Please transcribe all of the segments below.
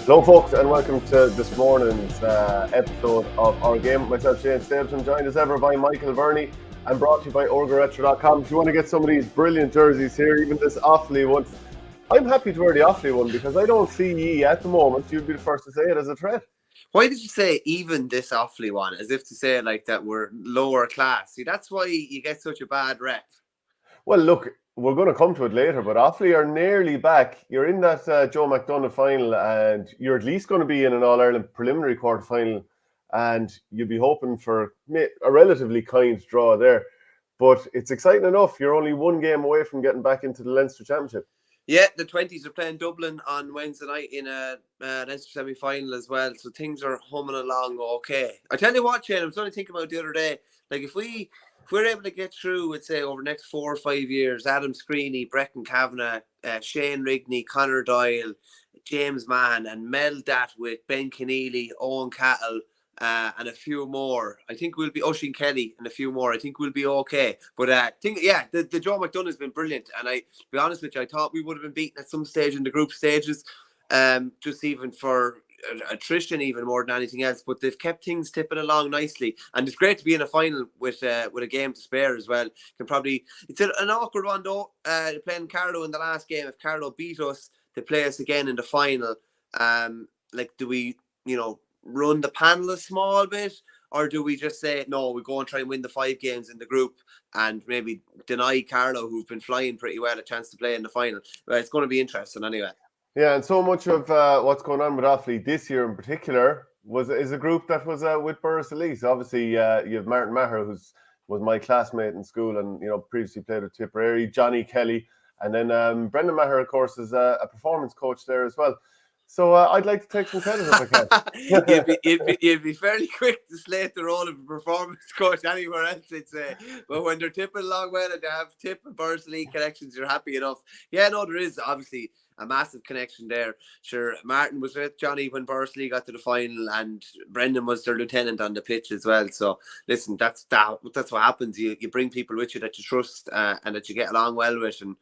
Hello folks and welcome to this morning's episode of Our Game. Myself, Shane Stapleton, joined as ever by Michael Verney and brought to you by OurGame. If you want to get some of these brilliant jerseys here, even this Offaly one, I'm happy to wear the Offaly one because I don't see ye at the moment, you'd be the first to say it, as a threat. Why did you say even this Offaly one, as if to say like that we're lower class? See, that's why you get such a bad rep. Well, look, we're going to come to it later, but Offaly are nearly back. You're in that Joe McDonagh final, and you're at least going to be in an All-Ireland preliminary quarter-final, and you'll be hoping for a relatively kind draw there. But it's exciting enough. You're only one game away from getting back into the Leinster Championship. Yeah, the 20s are playing Dublin on Wednesday night in a Leinster semi-final as well, so things are humming along okay. I tell you what, Shane, I was only thinking about the other day, like if we're able to get through, let's say, over the next 4 or 5 years, Adam Screeney, Brecon Kavanagh, Shane Rigney, Conor Doyle, James Mann, and meld that with Ben Keneally, Owen Cattle, and a few more. I think we'll be Oisin Kelly and a few more. I think we'll be okay. But the Joe McDonagh has been brilliant. And to be honest with you, I thought we would have been beaten at some stage in the group stages, just even for attrition, even more than anything else. But they've kept things tipping along nicely, and it's great to be in a final with a game to spare as well. It's an awkward one though. Playing Carlow in the last game. If Carlow beat us, they play us again in the final. Do we, run the panel a small bit, or do we just say no, we go and try and win the 5 games in the group and maybe deny Carlow, who've been flying pretty well, a chance to play in the final? Well, it's going to be interesting anyway. Yeah, and so much of what's going on with Offaly this year in particular is a group that was with Burris Elite. Obviously, you have Martin Maher, was my classmate in school and previously played with Tipperary, Johnny Kelly, and then Brendan Maher, of course, is a performance coach there as well. So I'd like to take some credit if I can. you'd be fairly quick to slate the role of a performance coach anywhere else, I'd say. But when they're tipping along well and they have Tip and Burris Elite connections, you're happy enough. Yeah, no, there is obviously a massive connection there. Sure, Martin was with Johnny when Burris Elite got to the final, and Brendan was their lieutenant on the pitch as well. So listen, that's what happens. You bring people with you that you trust and that you get along well with, and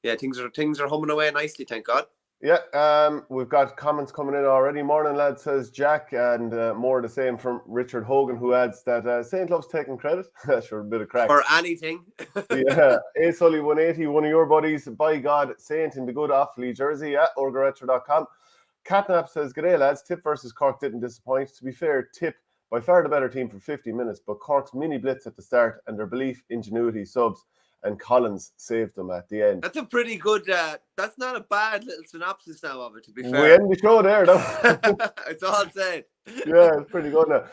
yeah, things are humming away nicely, thank God. Yeah, we've got comments coming in already. Morning, lad, says Jack, and more the same from Richard Hogan, who adds that Saint loves taking credit. Sure, a bit of crack. For anything. Yeah, A Sully 180, one of your buddies, by God, Saint in the good Offaly jersey at OurGame. Catnap says, g'day, lads. Tip versus Cork didn't disappoint. To be fair, Tip, by far the better team for 50 minutes, but Cork's mini blitz at the start and their belief, ingenuity, subs, and Collins saved them at the end. That's a pretty good, that's not a bad little synopsis now of it, to be fair. We end the show there, though. It's all said. Yeah, it's pretty good now.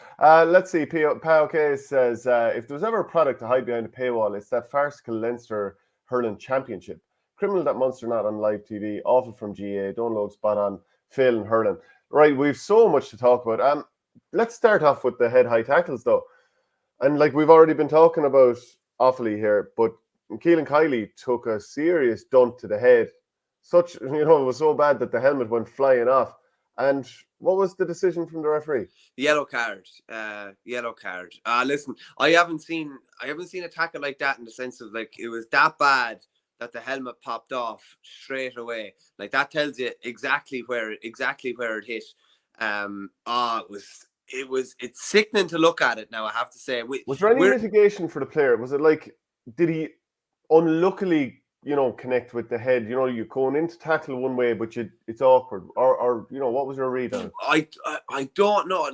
Let's see, POK says, if there was ever a product to hide behind a paywall, it's that farcical Leinster Hurling Championship. Criminal that Munster not on live TV, awful from GAA, don't load spot on, failing Hurling. Right, we've so much to talk about. Let's start off with the head high tackles, though. And we've already been talking about Offaly here, but Keelan Kiley took a serious dump to the head. It was so bad that the helmet went flying off. And what was the decision from the referee? Yellow card. Listen, I haven't seen a tackle like that, in the sense of it was that bad that the helmet popped off straight away. That tells you exactly where it hit. It's sickening to look at it now, I have to say. Was there any mitigation for the player? Was it did he unluckily, connect with the head? You're going into tackle one way, but it's awkward. Or what was your read on it? I don't know.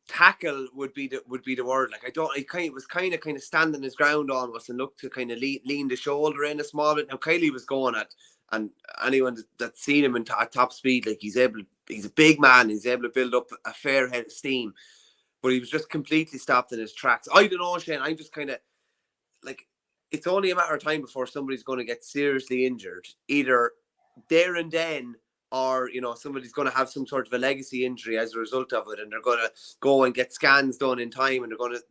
Tackle would be the word. He was kind of standing his ground almost and looked to kind of lean the shoulder in a small bit. Now Kiley was going at, and anyone that's seen him at top speed, he's a big man. He's able to build up a fair head of steam, but he was just completely stopped in his tracks. I don't know, Shane. I'm just kind of it's only a matter of time before somebody's going to get seriously injured, either there and then, or somebody's going to have some sort of a legacy injury as a result of it, and they're going to go and get scans done in time, and they're going to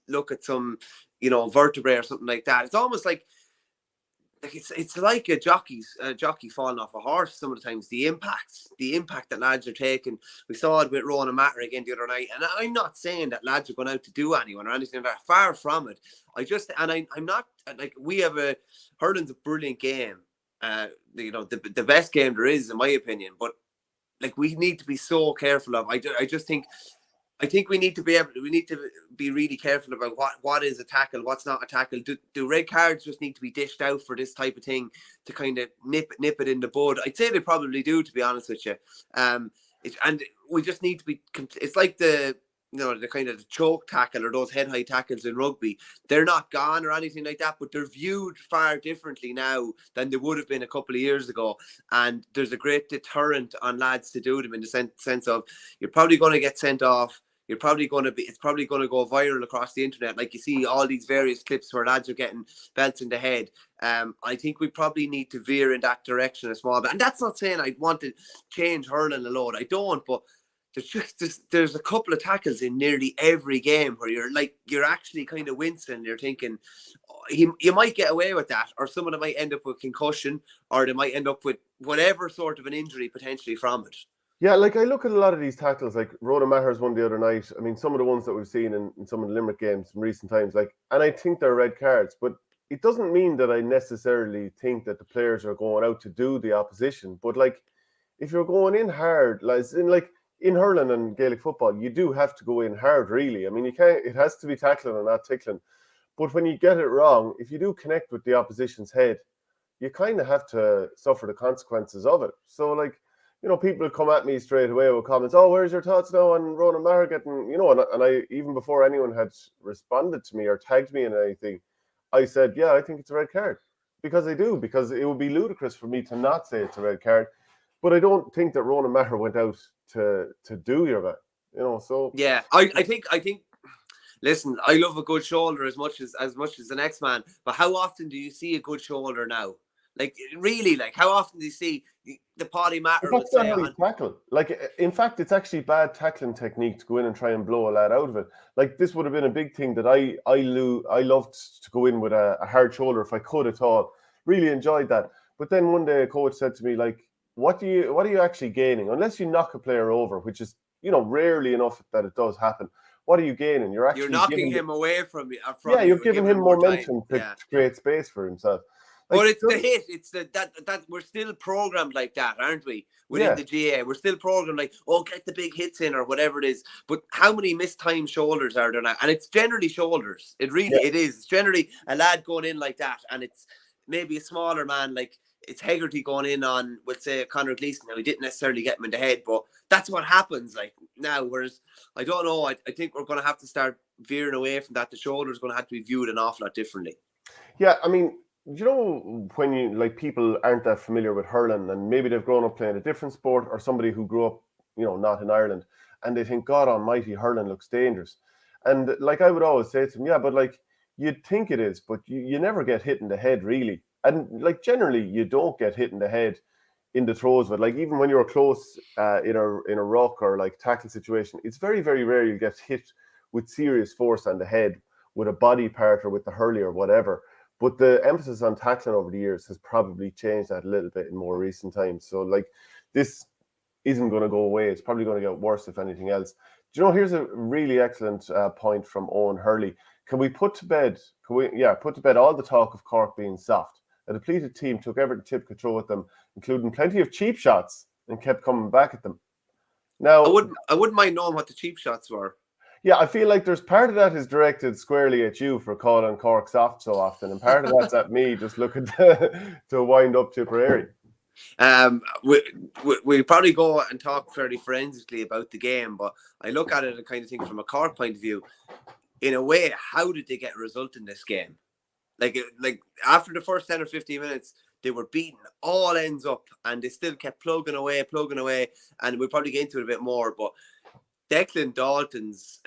look at some vertebrae or something like that. It's almost like it's like a jockey falling off a horse. Some of the times the impact that lads are taking. We saw it with Rowan and Matter again the other night, and I'm not saying that lads are going out to do anyone or anything like that. Far from it. I'm not Hurling's a brilliant game. The best game there is, in my opinion. But like we need to be so careful of. I think we need to be really careful about what is a tackle, what's not a tackle. Do red cards just need to be dished out for this type of thing to kind of nip it in the bud? I'd say they probably do, to be honest with you. And we just need to be. It's like the kind of the choke tackle or those head high tackles in rugby. They're not gone or anything like that, but they're viewed far differently now than they would have been a couple of years ago. And there's a great deterrent on lads to do them in the sense of you're probably going to get sent off. It's probably going to go viral across the internet. Like you see all these various clips where lads are getting belts in the head. I think we probably need to veer in that direction a small bit. And that's not saying I want to change hurling a load. I don't, but there's a couple of tackles in nearly every game where you're actually kind of wincing. You're thinking you might get away with that, or someone might end up with concussion, or they might end up with whatever sort of an injury potentially from it. Yeah, like I look at a lot of these tackles, like Ronan Maher's one the other night. I mean, some of the ones that we've seen in some of the Limerick games in recent times, and I think they're red cards, but it doesn't mean that I necessarily think that the players are going out to do the opposition. But like, if you're going in hard, in hurling and Gaelic football, you do have to go in hard, really. I mean, you can't. It has to be tackling and not tickling. But when you get it wrong, if you do connect with the opposition's head, you kind of have to suffer the consequences of it. So, like, people come at me straight away with comments. Oh, where's your thoughts now on Ronan Maher getting? And I even before anyone had responded to me or tagged me in anything, I said, yeah, I think it's a red card because I do. Because it would be ludicrous for me to not say it's a red card. But I don't think that Ronan Maher went out to do your man, so yeah, I think listen, I love a good shoulder as much as the next man, but how often do you see a good shoulder now? Like, really, like, how often do you see the potty matter? That's not how you tackle. Like, in fact, it's actually bad tackling technique to go in and try and blow a lad out of it. Like, this would have been a big thing that I loved to go in with a hard shoulder if I could at all. Really enjoyed that. But then one day a coach said to me, like, what are you actually gaining? Unless you knock a player over, which is, rarely enough that it does happen. What are you gaining? You're knocking him away from you. You're giving him momentum to create space for himself. Like, but it's the hit. It's that we're still programmed like that, aren't we? Within the GAA, we're still programmed like, get the big hits in or whatever it is. But how many mistimed shoulders are there now? And it's generally shoulders. It really it is. It's generally a lad going in like that, and it's maybe a smaller man like. It's Hegarty going in on, let's say, Conor Gleeson. Now, he didn't necessarily get him in the head, but that's what happens like now. Whereas, I don't know, I think we're going to have to start veering away from that. The shoulder's going to have to be viewed an awful lot differently. Yeah, I mean, when you, people aren't that familiar with hurling and maybe they've grown up playing a different sport or somebody who grew up, not in Ireland, and they think, God almighty, hurling looks dangerous. And I would always say to them, yeah, but you'd think it is, but you never get hit in the head, really. And generally, you don't get hit in the head in the throws, but even when you're close in a ruck or tackle situation, it's very, very rare you get hit with serious force on the head with a body part or with the hurley or whatever. But the emphasis on tackling over the years has probably changed that a little bit in more recent times. So this isn't going to go away. It's probably going to get worse if anything else. Here's a really excellent point from Owen Hurley. Can we put to bed all the talk of Cork being soft? A depleted team took every tip could throw at them, including plenty of cheap shots, and kept coming back at them. Now, I wouldn't mind knowing what the cheap shots were. Yeah, I feel like there's part of that is directed squarely at you for calling Cork soft so often, and part of that's at me just looking to wind up Tipperary. We probably go and talk fairly forensically about the game, but I look at it and kind of think from a Cork point of view, in a way, how did they get a result in this game? Like after the first 10 or 15 minutes, they were beating all ends up and they still kept plugging away. And we'll probably get into it a bit more. But Declan Dalton's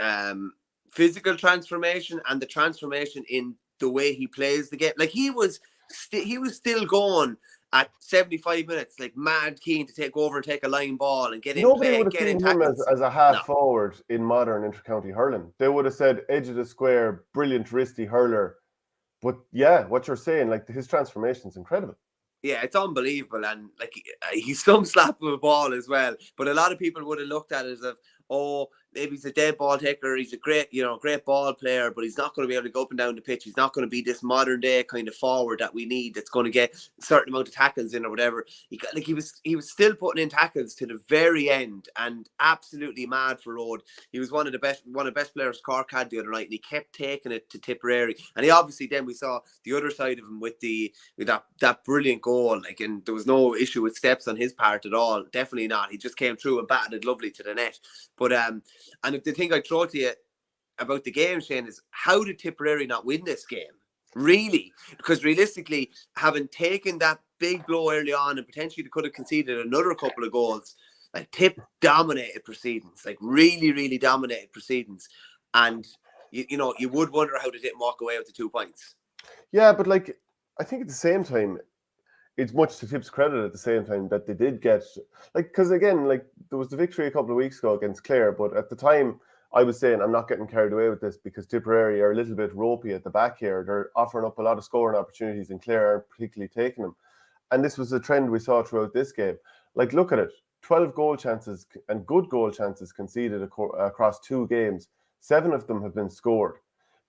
physical transformation and the transformation in the way he plays the game. He was still going at 75 minutes, mad keen to take over and take a line ball and get in. Nobody would have seen him as a half forward in modern inter-county hurling. They would have said edge of the square, brilliant wristy hurler. But yeah, what you're saying, his transformation is incredible. Yeah, it's unbelievable. And he's some slap of a ball as well. But a lot of people would have looked at it as if, maybe he's a dead ball taker. He's a great ball player, but he's not going to be able to go up and down the pitch. He's not going to be this modern day kind of forward that we need. That's going to get a certain amount of tackles in or whatever. He was still putting in tackles to the very end, and absolutely mad for Road. He was one of the best players Cork had the other night, and he kept taking it to Tipperary. And he obviously then we saw the other side of him with that brilliant goal. Like, and there was no issue with steps on his part at all. Definitely not. He just came through and batted it lovely to the net. But and the thing I throw to you about the game, Shane, is how did Tipperary not win this game? Really? Because realistically, having taken that big blow early on and potentially they could have conceded another couple of goals, like Tip dominated proceedings, like really, really dominated proceedings. And, you would wonder how they didn't walk away with the 2 points. Yeah, but like, I think at the same time, it's much to Tip's credit at the same time that they did get, like, because again, like, there was the victory a couple of weeks ago against Clare, but at the time I was saying I'm not getting carried away with this because Tipperary are a little bit ropey at the back here. They're offering up a lot of scoring opportunities and Clare aren't particularly taking them. And this was a trend we saw throughout this game. Like, look at it, 12 goal chances and good goal chances conceded across 2 games. 7 of them have been scored.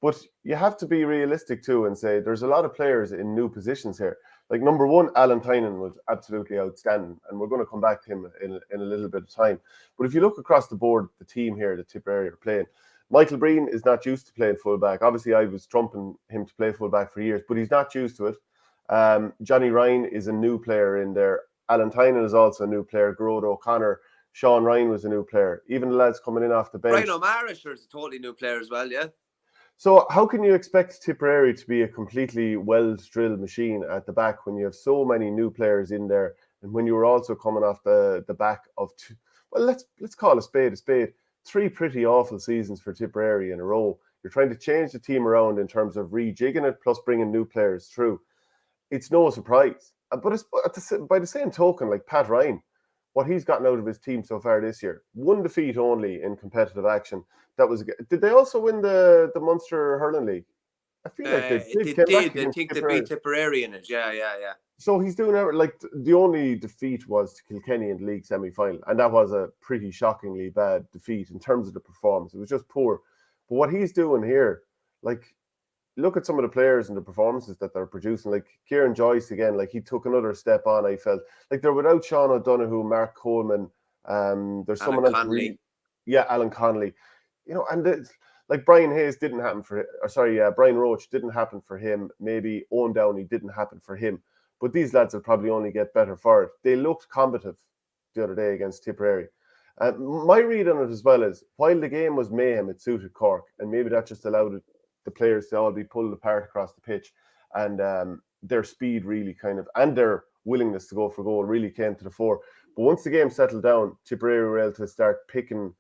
But you have to be realistic too and say there's a lot of players in new positions here. Like, number one, Alan Tynan was absolutely outstanding, and we're going to come back to him in a little bit of time. But if you look across the board, the team here, the Tipperary are playing, Michael Breen is not used to playing fullback. Obviously, I was trumping him to play fullback for years, but he's not used to it. Johnny Ryan is a new player in there. Alan Tynan is also a new player. Gerard O'Connor, Sean Ryan was a new player. Even the lads coming in off the bench. Brian O'Mara is a totally new player as well, yeah. So how can you expect Tipperary to be a completely well-drilled machine at the back when you have so many new players in there, and when you were also coming off the back of let's call a spade, 3 pretty awful seasons for Tipperary in a row. You're trying to change the team around in terms of rejigging it, plus bringing new players through. It's no surprise. But by the same token, like Pat Ryan, what he's gotten out of his team so far this year, 1 defeat only in competitive action. Did they also win the Munster Hurling League? I feel like they did. I think they beat Tipperary in it. Yeah. So he's doing it. Like, the only defeat was to Kilkenny in the league semi-final, and that was a pretty shockingly bad defeat in terms of the performance. It was just poor. But what he's doing here, like, look at some of the players and the performances that they're producing. Like Kieran Joyce again, like, he took another step on. I felt like they're without Sean O'Donoghue, Mark Coleman. There's someone else. Alan Connolly. And like Brian Hayes didn't happen Brian Roach didn't happen for him. Maybe Owen Downey didn't happen for him. But these lads will probably only get better for it. They looked combative the other day against Tipperary. My read on it as well is, while the game was mayhem, it suited Cork, and maybe that just allowed the players to all be pulled apart across the pitch, and their speed really and their willingness to go for goal really came to the fore. But once the game settled down, Tipperary were able to start picking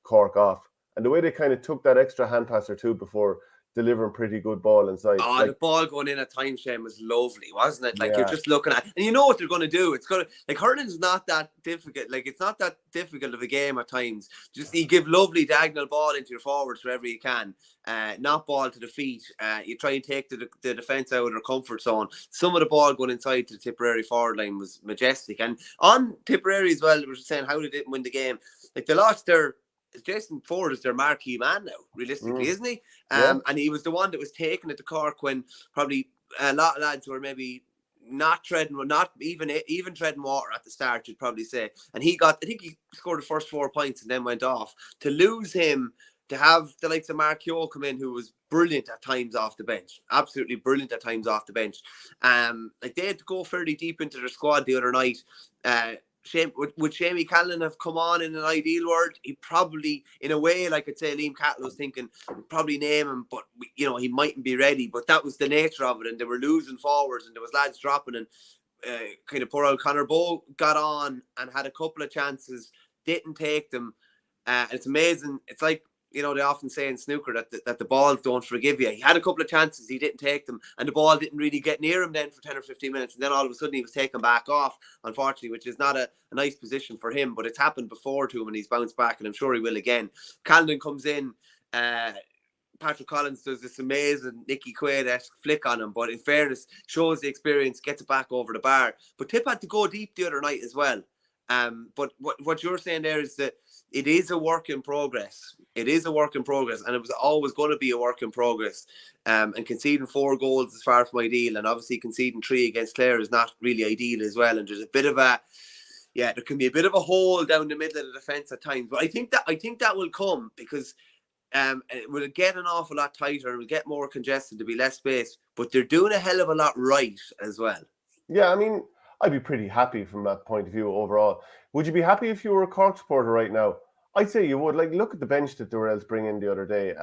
Cork off. And the way they kind of took that extra hand pass or two before delivering pretty good ball inside. Oh, the ball going in at time, Shane, was lovely, wasn't it? Like, you're just looking at, and you know what they're going to do. It's going to, like, hurling's not that difficult. Like, it's not that difficult of a game at times. Just you give lovely diagonal ball into your forwards wherever you can. Not ball to the feet. You try and take the defence out of their comfort zone. Some of the ball going inside to the Tipperary forward line was majestic. And on Tipperary as well, we were saying how they didn't win the game. Like, they lost Jason Ford is their marquee man now, realistically, isn't he? And he was the one that was taking it to Cork when probably a lot of lads were maybe not even treading water at the start, you'd probably say. And I think he scored the first 4 points and then went off. To lose him, to have the likes of Mark Keogh come in, who was brilliant at times off the bench, absolutely brilliant at times off the bench. Like, they had to go fairly deep into their squad the other night. Would Shamie Callan have come on in an ideal world? He probably, in a way, like I'd say, Liam Cattell was thinking, probably name him, but he mightn't be ready. But that was the nature of it, and they were losing forwards, and there was lads dropping, and kind of poor old Conor Bowe got on and had a couple of chances, didn't take them. It's amazing. It's like, they often say in snooker that the balls don't forgive you. He had a couple of chances, he didn't take them, and the ball didn't really get near him then for 10 or 15 minutes, and then all of a sudden he was taken back off, unfortunately, which is not a nice position for him, but it's happened before to him, and he's bounced back, and I'm sure he will again. Camden comes in, Patrick Collins does this amazing Nicky Quaid-esque flick on him, but in fairness, shows the experience, gets it back over the bar. But Tip had to go deep the other night as well. But what you're saying there is that it is a work in progress. It is a work in progress, and it was always going to be a work in progress. And conceding 4 goals is far from ideal, and obviously conceding 3 against Clare is not really ideal as well. And there's a bit of a, there can be a bit of a hole down the middle of the defence at times. But I think that will come, because it will get an awful lot tighter, and will get more congested, to be less space. But they're doing a hell of a lot right as well. Yeah, I mean, I'd be pretty happy from that point of view overall. Would you be happy if you were a Cork supporter right now? I'd say you would. Like, look at the bench that they were able to bring in the other day.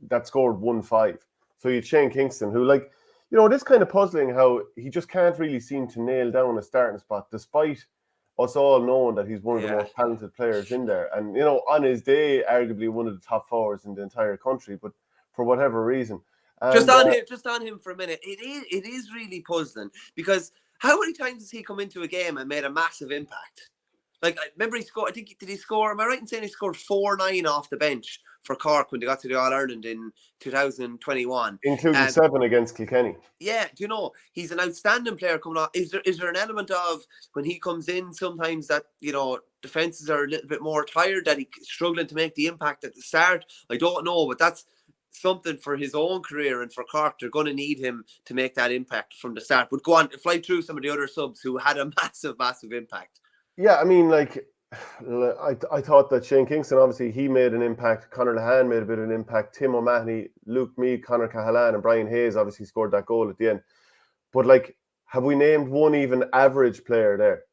That scored 1-5. So you had Shane Kingston, who, like, you know, it is kind of puzzling how he just can't really seem to nail down a starting spot, despite us all knowing that he's one of the most talented players in there. And, you know, on his day, arguably one of the top forwards in the entire country, but for whatever reason. And, just on him for a minute, it is really puzzling, because how many times has he come into a game and made a massive impact? Like, I remember he scored, did he score, am I right in saying he scored 4-9 off the bench for Cork when they got to the All-Ireland in 2021? Including 7 against Kilkenny. Yeah, do you know, he's an outstanding player coming off. Is there an element of, when he comes in, sometimes that, you know, defences are a little bit more tired, that he's struggling to make the impact at the start? I don't know, but that's something for his own career, and for Cork, they're going to need him to make that impact from the start. But go on, fly through some of the other subs who had a massive impact. Yeah, I mean, like, I thought that Shane Kingston, obviously, he made an impact. Conor Lehane made a bit of an impact. Tim O'Mahony, Luke Meade, Conor Cahalane, and Brian Hayes obviously scored that goal at the end. But, like, have we named one even average player there?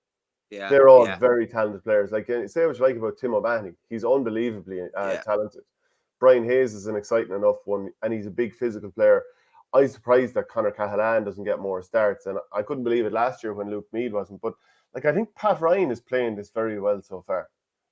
Yeah, they're all very talented players. Like, say what you like about Tim O'Mahony, he's unbelievably talented. Brian Hayes is an exciting enough one, and he's a big physical player. I'm surprised that Conor Cahalane doesn't get more starts, and I couldn't believe it last year when Luke Meade wasn't. But, like, I think Pat Ryan is playing this very well so far.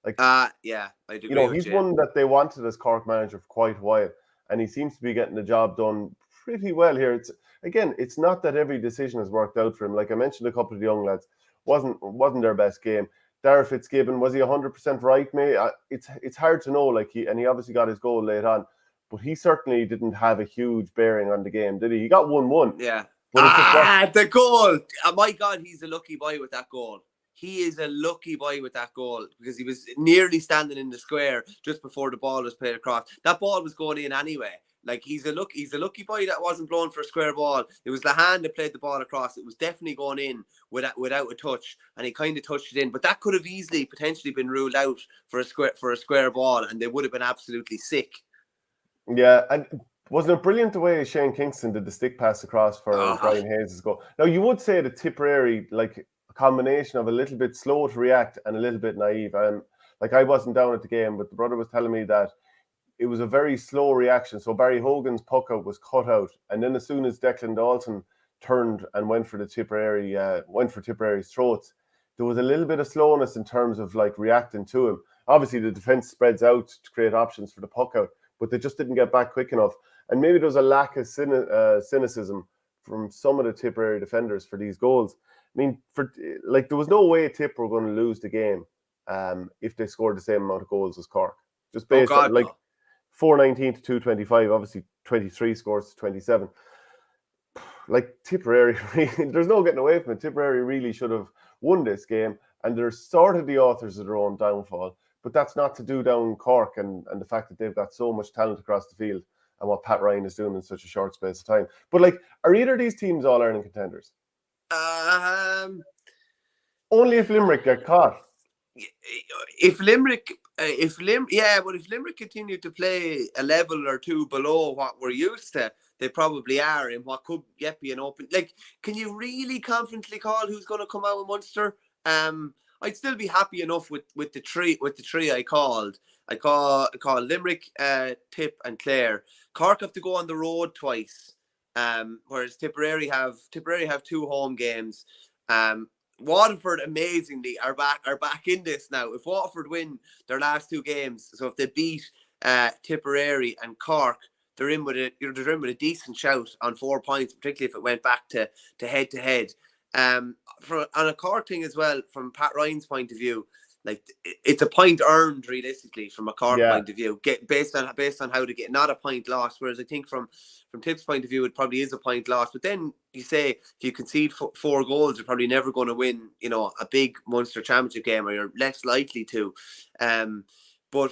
Like, I do. You know, he's one that they wanted as Cork manager for quite a while, and he seems to be getting the job done pretty well here. It's not that every decision has worked out for him. Like I mentioned, a couple of the young lads wasn't their best game. Dara Fitzgibbon, was he 100% right, mate? It's hard to know. Like, he obviously got his goal late on, but he certainly didn't have a huge bearing on the game, did he? He got 1-1. Yeah. The goal. Oh my God, he's a lucky boy with that goal. He is a lucky boy with that goal, because he was nearly standing in the square just before the ball was played across. That ball was going in anyway. Like, he's a lucky boy that wasn't blown for a square ball. It was Lehane that played the ball across. It was definitely going in without a touch, and he kind of touched it in. But that could have easily potentially been ruled out for a square ball, and they would have been absolutely sick. Yeah, and wasn't it brilliant the way Shane Kingston did the stick pass across for Brian Hayes' goal? Now, you would say that Tipperary, like, a combination of a little bit slow to react and a little bit naive. And, like, I wasn't down at the game, but the brother was telling me that it was a very slow reaction. So Barry Hogan's puck out was cut out, and then as soon as Declan Dalton turned and went for Tipperary's throats, there was a little bit of slowness in terms of, like, reacting to him. Obviously, the defense spreads out to create options for the puck out, but they just didn't get back quick enough. And maybe there was a lack of cynicism from some of the Tipperary defenders for these goals. I mean, there was no way Tip were going to lose the game if they scored the same amount of goals as Cork. Just based on, like, 419 to 225, obviously 23 scores to 27. Like, Tipperary, there's no getting away from it. Tipperary really should have won this game, and they're sort of the authors of their own downfall. But that's not to do down Cork and the fact that they've got so much talent across the field and what Pat Ryan is doing in such a short space of time. But, like, are either of these teams All-Ireland contenders? Only if Limerick get caught. If Limerick continue to play a level or two below what we're used to, they probably are in what could yet be an open. Like, can you really confidently call who's going to come out with Munster? I'd still be happy enough with the three I called. I call Limerick, Tip, and Clare. Cork have to go on the road twice, whereas Tipperary have 2 home games. Waterford, amazingly, are back in this now. If Waterford win their last 2 games, so if they beat Tipperary and Cork, they're in with a decent shout on 4 points, particularly if it went back to head to head. On a Cork thing as well, from Pat Ryan's point of view, like it's a point earned realistically from a Cork Yeah. point of view, based on how to get, not a point lost. Whereas I think from Tip's point of view, it probably is a point lost. But then you say if you concede 4 goals, you're probably never going to win, a big Munster Championship game, or you're less likely to. But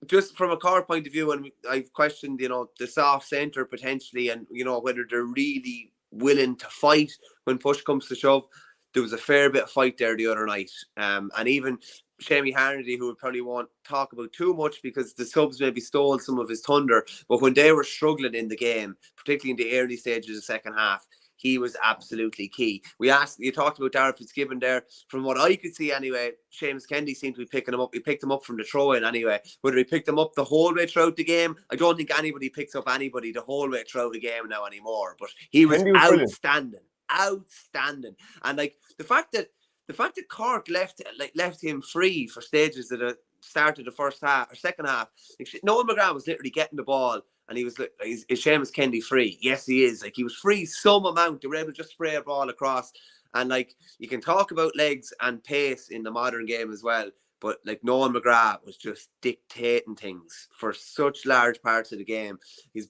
just from a Cork point of view, and I've questioned, the soft centre potentially, and whether they're really willing to fight when push comes to shove. There was a fair bit of fight there the other night, and even Shamie Harnedy, who we probably won't talk about too much because the subs maybe stole some of his thunder, but when they were struggling in the game, particularly in the early stages of the second half, he was absolutely key. You talked about Darragh Fitzgibbon there. From what I could see anyway, Seamus Kennedy seemed to be picking him up. He picked him up from the throw-in anyway. Whether he picked him up the whole way throughout the game, I don't think anybody picks up anybody the whole way throughout the game now anymore. But he was outstanding. Outstanding. And like the fact that Cork left him free for stages at the start of the first half or second half. Like, Noel McGrath was literally getting the ball, and he was like, is Seamus Kennedy free? Yes, he is. Like, he was free some amount. They were able to just spray a ball across. And like, you can talk about legs and pace in the modern game as well, but like Noel McGrath was just dictating things for such large parts of the game. His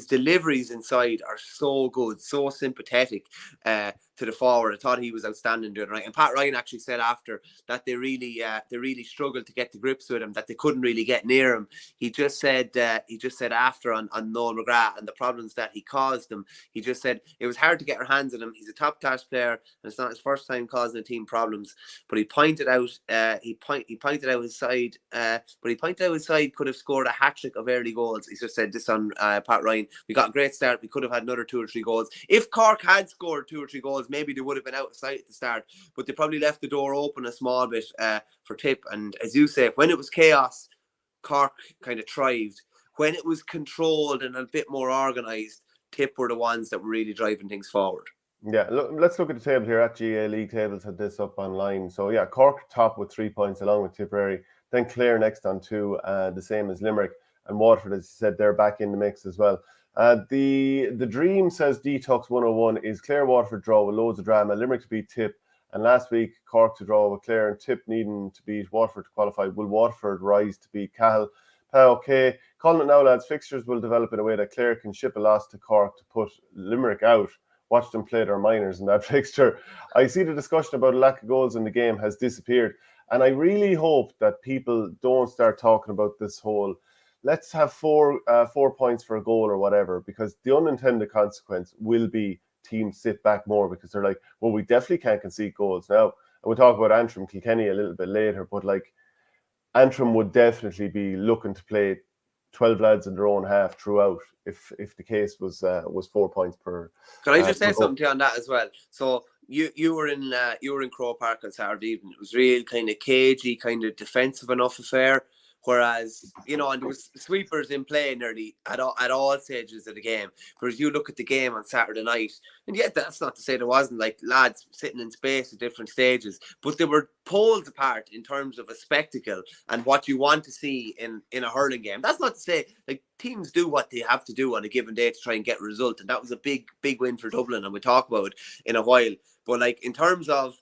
deliveries inside are so good, so sympathetic to the forward. I thought he was outstanding the other night. And Pat Ryan actually said after that they really struggled to get to grips with him, that they couldn't really get near him. He just said after on Noel McGrath and the problems that he caused them. He just said it was hard to get our hands on him. He's a top class player, and it's not his first time causing a team problems. But he pointed out he pointed out his side, could have scored a hat trick of early goals. He just said this on Pat Ryan. We got a great start. We could have had another 2 or 3 goals. If Cork had scored 2 or 3 goals, maybe they would have been out of sight at the start. But they probably left the door open a small bit for Tip. And as you say, when it was chaos, Cork kind of thrived. When it was controlled and a bit more organised, Tip were the ones that were really driving things forward. Yeah, let's look at the table here. At GA League Tables had this up online. So yeah, Cork top with 3 points along with Tipperary. Then Clare next on 2, the same as Limerick. And Waterford, as you said, they're back in the mix as well. The dream, says Detox 101, is Clare Waterford draw with loads of drama. Limerick to beat Tip. And last week, Cork to draw with Clare, and Tip needing to beat Waterford to qualify. Will Waterford rise to beat Cahill? Okay, calling it now, lads. Fixtures will develop in a way that Clare can ship a loss to Cork to put Limerick out. Watch them play their minors in that fixture. I see the discussion about a lack of goals in the game has disappeared. And I really hope that people don't start talking about this whole, let's have 4 points for a goal or whatever, because the unintended consequence will be teams sit back more because they're like, well, we definitely can't concede goals now. And we'll talk about Antrim, Kilkenny a little bit later, but like Antrim would definitely be looking to play 12 lads in their own half throughout if the case was 4 points per. Can I just say something to you on that as well? So you were in Croke Park on Saturday evening. It was real kind of cagey, kind of defensive enough affair. Whereas, and there was sweepers in play nearly at all stages of the game. Whereas you look at the game on Saturday night, and yet that's not to say there wasn't like lads sitting in space at different stages, but they were poles apart in terms of a spectacle and what you want to see in a hurling game. That's not to say like teams do what they have to do on a given day to try and get a result, and that was a big win for Dublin, and we'll talk about it in a while. But like in terms of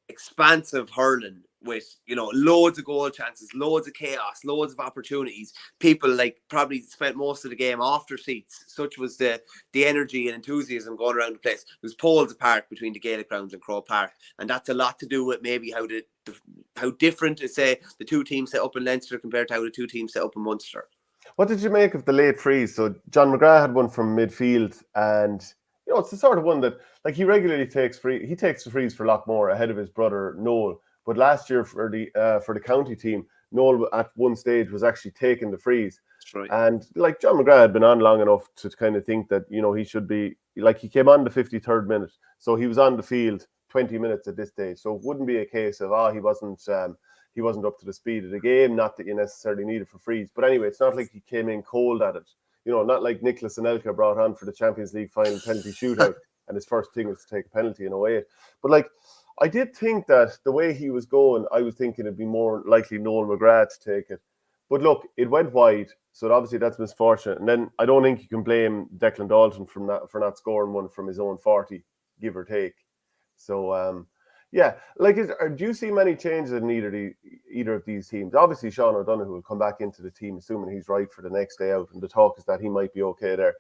expansive hurling with loads of goal chances, loads of chaos, loads of opportunities, people like probably spent most of the game off their seats. Such was the energy and enthusiasm going around the place. It was poles apart between the Gaelic grounds and Croke Park, and that's a lot to do with maybe how different to say the 2 teams set up in Leinster compared to how the 2 teams set up in Munster. What did you make of the late freeze? So John McGrath had one from midfield, and it's the sort of one that like he regularly takes free. He takes the freeze for Lockmore ahead of his brother Noel. But last year for the county team, Noel at one stage was actually taking the freeze. That's right. And like John McGrath had been on long enough to kind of think that he should be like, he came on the 53rd minute, so he was on the field 20 minutes at this stage. So it wouldn't be a case of he wasn't up to the speed of the game. Not that you necessarily needed for freeze, but anyway, it's not like he came in cold at it. Not like Nicholas Anelka brought on for the Champions League final penalty shootout, and his first thing was to take a penalty in a way. But like, I did think that the way he was going, I was thinking it'd be more likely Noel McGrath to take it. But look, it went wide, so obviously that's misfortunate. And then I don't think you can blame Declan Dalton for not scoring one from his own 40, give or take. So, Yeah, like, do you see many changes in either of these teams? Obviously, Sean O'Donoghue will come back into the team, assuming he's right for the next day out, and the talk is that he might be okay there.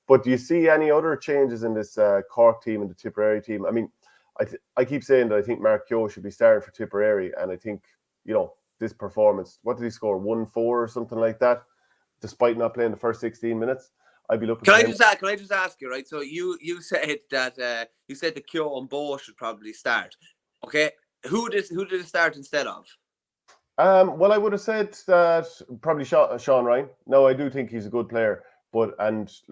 But do you see any other changes in this Cork team and the Tipperary team? I mean, I keep saying that I think Mark Keogh should be starting for Tipperary, and I think, this performance, what did he score, 1-4 or something like that, despite not playing the first 16 minutes? I'd be looking Can for I him. just ask you, right? So you said that Keogh and Bo should probably start. Okay, who did it start instead of? Well, I would have said that probably Sean Ryan. No, I do think he's a good player, but it's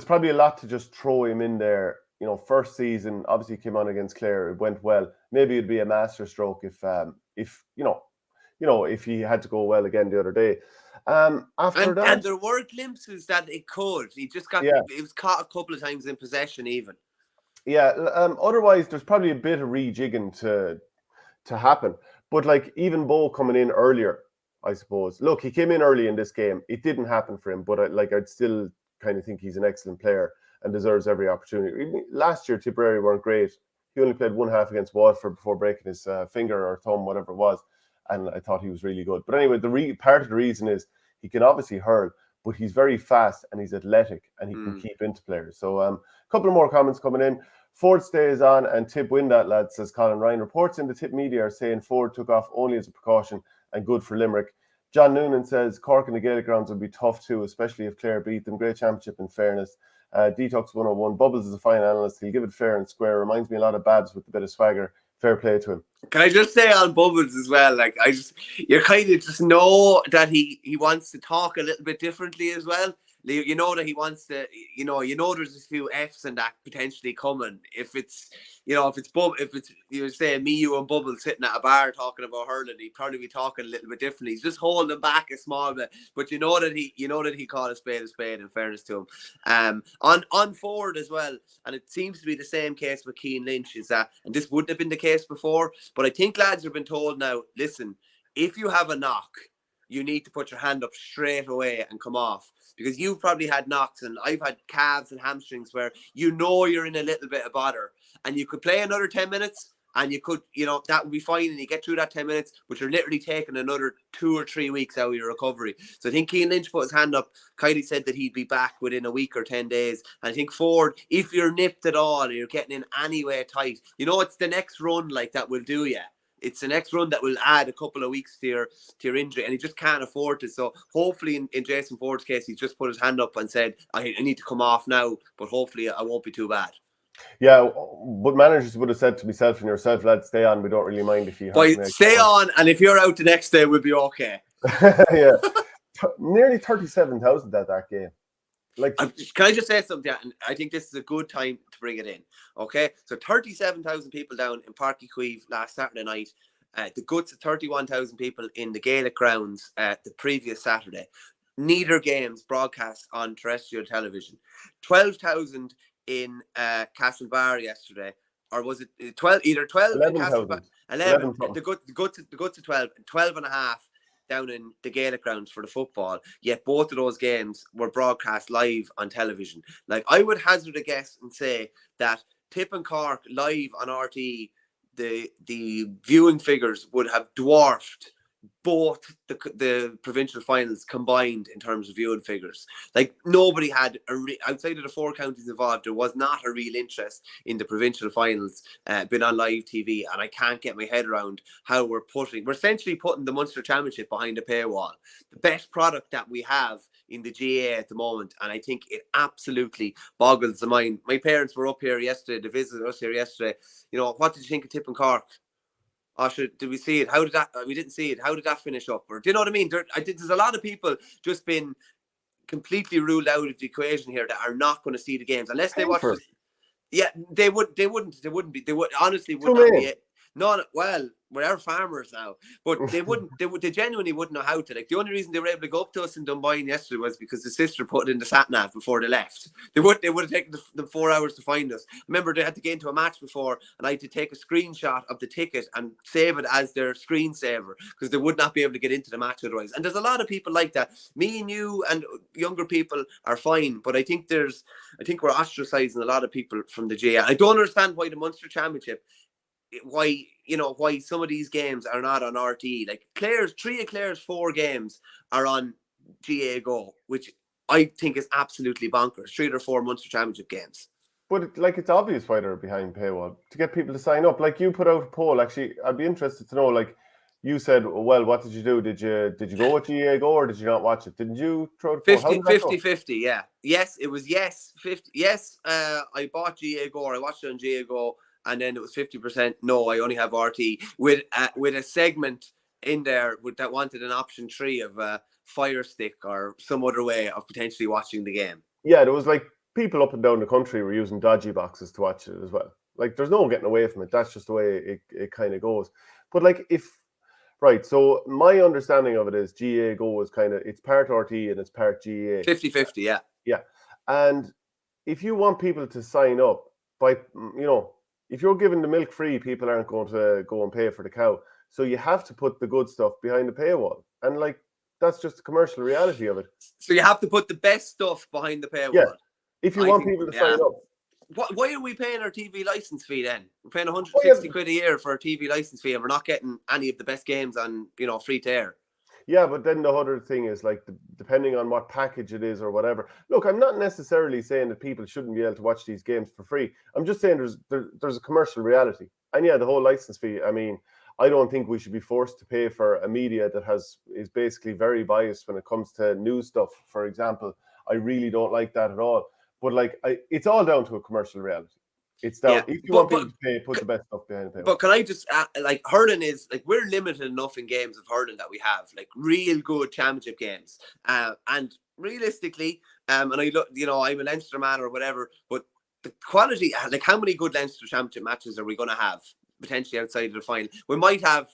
probably a lot to just throw him in there. First season, obviously came on against Clare, it went well. Maybe it'd be a master stroke if if he had to go well again the other day. After that, and there were glimpses that it could. He just it was caught a couple of times in possession, even. Yeah. Otherwise, there's probably a bit of rejigging to happen. But even Bo coming in earlier, I suppose. Look, he came in early in this game. It didn't happen for him, but I'd still kind of think he's an excellent player and deserves every opportunity. Last year, Tipperary weren't great. He only played one half against Waterford before breaking his finger or thumb, whatever it was, and I thought he was really good. But anyway, part of the reason is he can obviously hurl, but he's very fast and he's athletic and he can keep into players. So a couple of more comments coming in. Ford stays on and Tip win that, lad, says Colin Ryan. Reports in the Tip media are saying Ford took off only as a precaution and good for Limerick. John Noonan says Cork and the Gaelic grounds will be tough too, especially if Clare beat them. Great championship in fairness. Detox 101. Bubbles is a fine analyst. He'll give it fair and square. Reminds me a lot of Babs with a bit of swagger. Fair play to him. Can I just say on Bubbles as well? You kind of just know that he wants to talk a little bit differently as well. You know that he wants to, there's a few F's and that potentially coming. If it's you say me, you and Bubbles sitting at a bar talking about hurling, he'd probably be talking a little bit differently. He's just holding back a small bit, but you know that he called a spade, in fairness to him. On Ford as well, and it seems to be the same case with Cian Lynch, is that, and this wouldn't have been the case before, but I think lads have been told now, listen, if you have a knock, you need to put your hand up straight away and come off, because you've probably had knocks, and I've had calves and hamstrings where you're in a little bit of bother, and you could play another 10 minutes and you could, that would be fine, and you get through that 10 minutes, but you're literally taking another 2 or 3 weeks out of your recovery. So I think Cian Lynch put his hand up. Kylie said that he'd be back within a week or 10 days. And I think Ford, if you're nipped at all, or you're getting in anyway tight, it's the next run that will do you. It's the next run that will add a couple of weeks to your injury, and he just can't afford it. So hopefully in Jason Ford's case, he just put his hand up and said, I need to come off now, but hopefully I won't be too bad. Yeah, but managers would have said to myself and yourself, lad, stay on. We don't really mind if you have to stay on, and if you're out the next day, we'll be okay. Yeah. Nearly 37,000 that game. Can I just say something? Yeah, and I think this is a good time to bring it in. Okay, so 37,000 people down in Páirc Uí Chaoimh last Saturday night. The guts of 31,000 people in the Gaelic grounds the previous Saturday. Neither games broadcast on terrestrial television. 12,000 in Castlebar yesterday, or was it 12? Either 12 in Castlebar, 11. The guts of 12, 12 and a half down in the Gaelic grounds for the football, yet both of those games were broadcast live on television. I would hazard a guess and say that Tip and Cork live on RTE, the viewing figures would have dwarfed both the provincial finals combined in terms of viewing figures. Nobody had outside of the 4 counties involved, there was not a real interest in the provincial finals been on live TV, and I can't get my head around how we're essentially putting the Munster Championship behind a paywall. The best product that we have in the GAA at the moment, and I think it absolutely boggles the mind. My parents were up here yesterday, they visited us here yesterday. What did you think of Tip and Cork? Did we see it? How did that? We didn't see it. How did that finish up? Or do you know what I mean? There's a lot of people just been completely ruled out of the equation here that are not going to see the games unless they watch. Yeah, they wouldn't be. They would honestly would not be. Well, we're farmers now, but they genuinely wouldn't know how to. The only reason they were able to go up to us in Dunboyne yesterday was because the sister put it in the sat nav before they left. They would have taken them 4 hours to find us. Remember, they had to get into a match before, and I had to take a screenshot of the ticket and save it as their screensaver because they would not be able to get into the match otherwise. And there's a lot of people like that. Me and you and younger people are fine, but I think we're ostracizing a lot of people from the GAA. I don't understand why the Munster Championship why some of these games are not on RTE. Like three of Clare's 4 games are on GAAGO, which I think is absolutely bonkers. 3 or 4 Munster Championship games. But it's obvious why they're behind paywall, to get people to sign up. Like, you put out a poll. Actually, I'd be interested to know. Like, you said, well, what did you do? Did you go with GAAGO or did you not watch it? Didn't you throw the poll? 50-50, yeah. Yes, it was yes. 50. Yes, I bought GAAGO, or I watched it on GAAGO, and then it was 50%. No, I only have RT with a segment in there that wanted an option 3 of Fire Stick or some other way of potentially watching the game. Yeah, there was like people up and down the country were using dodgy boxes to watch it as well. Like, there's no getting away from it. That's just the way it kind of goes. But like, right, so my understanding of it is GAAGO is it's part RT and it's part GAA. 50-50, yeah. Yeah. And if you want people to sign up, if you're giving the milk free, people aren't going to go and pay for the cow. So you have to put the good stuff behind the paywall. And like, that's just the commercial reality of it. So you have to put the best stuff behind the paywall. Yeah. If you want people to sign up. Why are we paying our TV license fee then? We're paying 160 quid a year for a TV license fee, and we're not getting any of the best games on, free to air. Yeah, but then the other thing is, like, depending on what package it is or whatever. Look, I'm not necessarily saying that people shouldn't be able to watch these games for free. I'm just saying there's a commercial reality. And yeah, the whole license fee, I mean, I don't think we should be forced to pay for a media that is basically very biased when it comes to news stuff, for example. I really don't like that at all. But like, it's all down to a commercial reality. It's down. If you want people to pay, put the best stuff behind the paywall. But can I just hurling is like, we're limited enough in games of hurling that we have like real good championship games. And realistically, and I look, I'm a Leinster man or whatever, but the quality, like, how many good Leinster championship matches are we going to have potentially outside of the final? We might have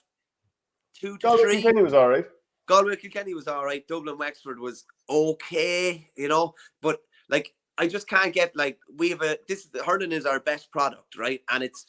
2 to Galway 3. Kilkenny was all right. Galway Kilkenny was all right. Dublin Wexford was okay, but like, I just can't get, like, hurling is our best product, right? And it's,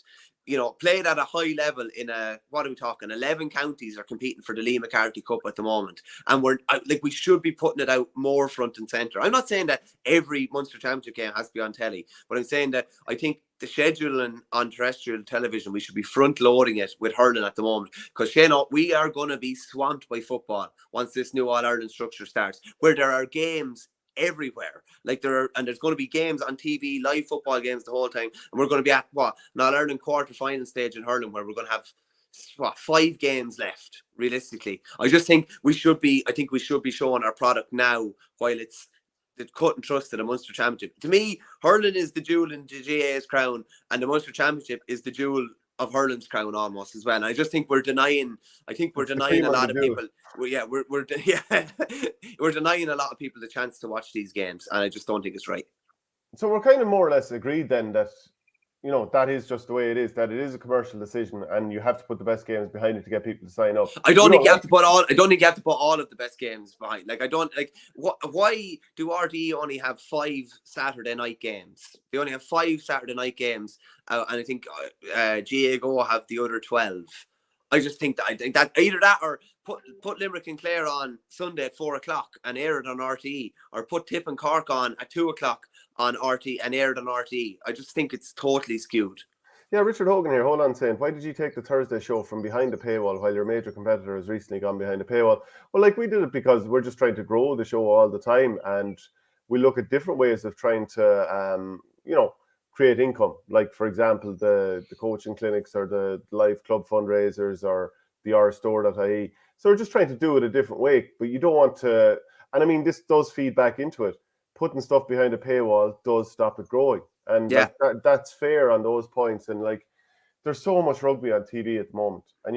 played at a high level in what are we talking? 11 counties are competing for the Limerick Cup at the moment. And we should be putting it out more front and centre. I'm not saying that every Munster Championship game has to be on telly, but I'm saying that I think the scheduling on terrestrial television, we should be front loading it with hurling at the moment, because we are going to be swamped by football once this new All-Ireland structure starts, where there are games everywhere. Like, there's going to be games on TV, live football games the whole time, and we're going to be at an All-Ireland quarter-final stage in hurling where we're going to have 5 games left realistically. I think we should be showing our product now while it's the cut and thrust of the Munster Championship. To me, hurling is the jewel in the GAA's crown, and the Munster Championship is the jewel of hurling's crown almost as well. And I just think we're denying a lot of people. We're denying a lot of people the chance to watch these games, and I just don't think it's right. So we're kind of more or less agreed then that, that is just the way it is, that it is a commercial decision and you have to put the best games behind it to get people to sign up. I don't think you have to put all of the best games behind. Like, I don't like why do RTE only have 5 Saturday night games? They only have 5 Saturday night games, and I think GAAGO have the other 12. I think that either that or put Limerick and Clare on Sunday at 4:00 and air it on RTE, or put Tip and Cork on at 2:00 on RTE and air it on RTE. I just think it's totally skewed. Yeah, Richard Hogan here. Hold on, saying, why did you take the Thursday show from behind the paywall while your major competitor has recently gone behind the paywall? Well, like, we did it because we're just trying to grow the show all the time, and we look at different ways of trying to, create income. Like, for example, the coaching clinics or the live club fundraisers or the rstore.ie. So we're just trying to do it a different way, but you don't want to, and I mean, this does feed back into it. Putting stuff behind a paywall does stop it growing. And that's fair on those points. And like, there's so much rugby on TV at the moment. And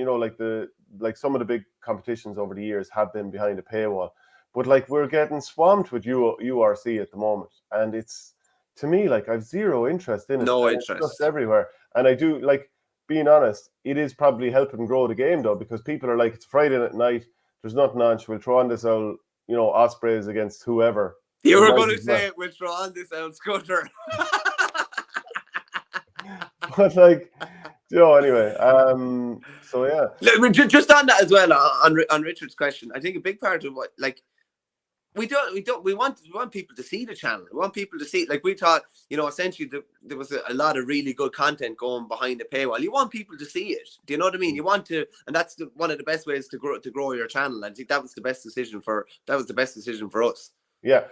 like some of the big competitions over the years have been behind a paywall. But like, we're getting swamped with URC at the moment. And it's, to me, like, I've zero interest in it. No interest. It's just everywhere. And I do, like, being honest, it is probably helping grow the game though, because people are like, it's Friday night, there's nothing on, so we'll throw on this old, Ospreys against whoever. You were going to say we'll throw on this old Scudder. But like, anyway, so yeah. Just on that as well, on Richard's question, I think a big part of what, like, We want people to see the channel. We want people to see, like we thought, essentially there was a lot of really good content going behind the paywall. You want people to see it. Do you know what I mean? You want to, and that's one of the best ways to grow your channel. I think that was the best decision for us. Yeah.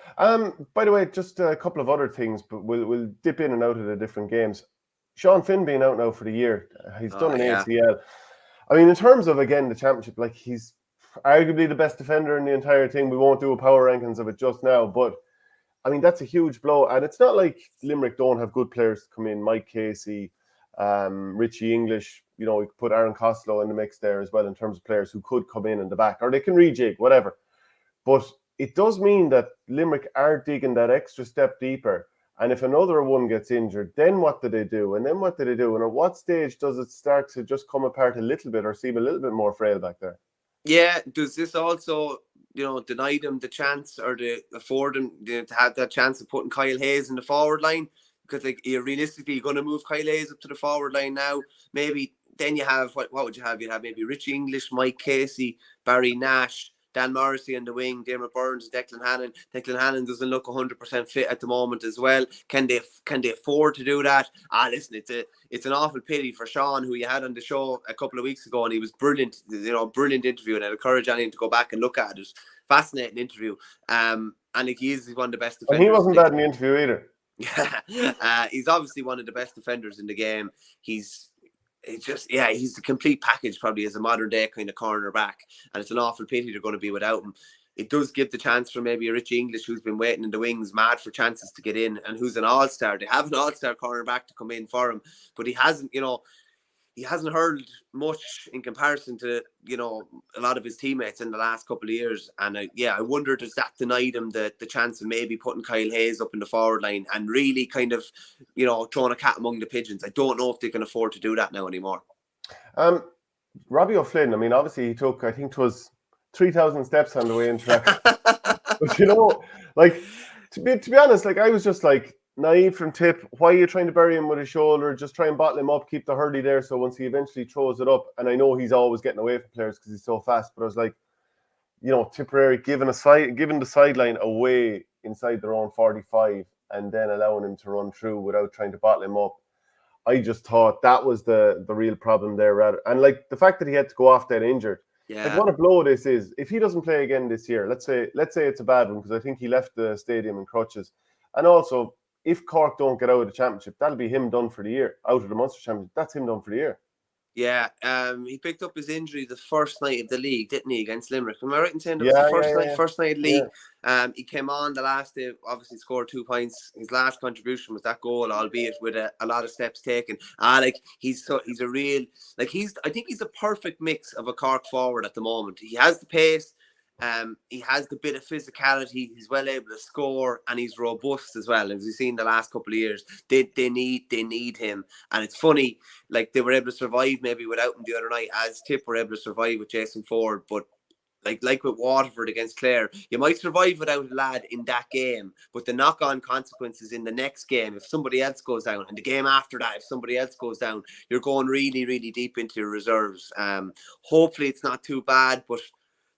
By the way, just a couple of other things, but we'll dip in and out of the different games. Sean Finn being out now for the year. He's done an ACL. I mean, in terms of, again, the championship, like, he's arguably the best defender in the entire thing. We won't do a power rankings of it just now, but I mean, that's a huge blow. And it's not like Limerick don't have good players to come in. Mike Casey, Richie English, we could put Aaron Costello in the mix there as well in terms of players who could come in the back, or they can rejig, whatever. But it does mean that Limerick are digging that extra step deeper. And if another one gets injured, then what do they do? And then what do they do? And at what stage does it start to just come apart a little bit or seem a little bit more frail back there? Yeah, does this also, deny them the chance, or afford them to have that chance of putting Kyle Hayes in the forward line? Because, like, realistically, you're going to move Kyle Hayes up to the forward line now. Maybe then you have, what would you have? You'd have maybe Richie English, Mike Casey, Barry Nash, Dan Morrissey in the wing, Dermot Burns, Declan Hannon. Declan Hannon doesn't look 100% fit at the moment as well. Can they afford to do that? Listen, it's an awful pity for Sean, who you had on the show a couple of weeks ago, and he was brilliant. Brilliant interview, and I'd encourage anyone to go back and look at it. Fascinating interview. And like, he's one of the best defenders. And he wasn't bad in the interview either. He's obviously one of the best defenders in the game. He's the complete package, probably, as a modern day kind of cornerback, and it's an awful pity they're going to be without him. It does give the chance for maybe a Richie English, who's been waiting in the wings, mad for chances to get in, and who's an all-star. They have an all-star cornerback to come in for him, but he hasn't hurled much in comparison to, a lot of his teammates in the last couple of years. And I wonder, does that deny them the chance of maybe putting Kyle Hayes up in the forward line and really kind of, throwing a cat among the pigeons? I don't know if they can afford to do that now anymore. Robbie O'Flynn, I mean, obviously he took, I think it was 3,000 steps on the way into that. But, like, to be honest, like, I was just like, naive from Tip. Why are you trying to bury him with his shoulder? Just try and bottle him up, keep the hurley there, so once he eventually throws it up, and I know he's always getting away from players because he's so fast, but I was like, Tipperary giving the sideline away inside their own 45 and then allowing him to run through without trying to bottle him up. I just thought that was the real problem there, rather. And like, the fact that he had to go off then injured. Yeah. Like, what a blow this is. If he doesn't play again this year, let's say it's a bad one, because I think he left the stadium in crutches. And also, if Cork don't get out of the championship, that'll be him done for the year. Out of the Munster championship, that's him done for the year. Yeah, he picked up his injury the first night of the league, didn't he, against Limerick? Am I right in saying that was the first night of the league? Yeah. He came on the last day, obviously scored 2 points. His last contribution was that goal, albeit with a lot of steps taken. I think he's the perfect mix of a Cork forward at the moment. He has the pace. He has the bit of physicality. He's well able to score, and he's robust as well. As we've seen the last couple of years, they need him. And it's funny, like, they were able to survive maybe without him the other night, as Tip were able to survive with Jason Ford. But like with Waterford against Clare, you might survive without a lad in that game, but the knock-on consequences in the next game, if somebody else goes down, and the game after that, if somebody else goes down, you're going really, really deep into your reserves. Hopefully it's not too bad, but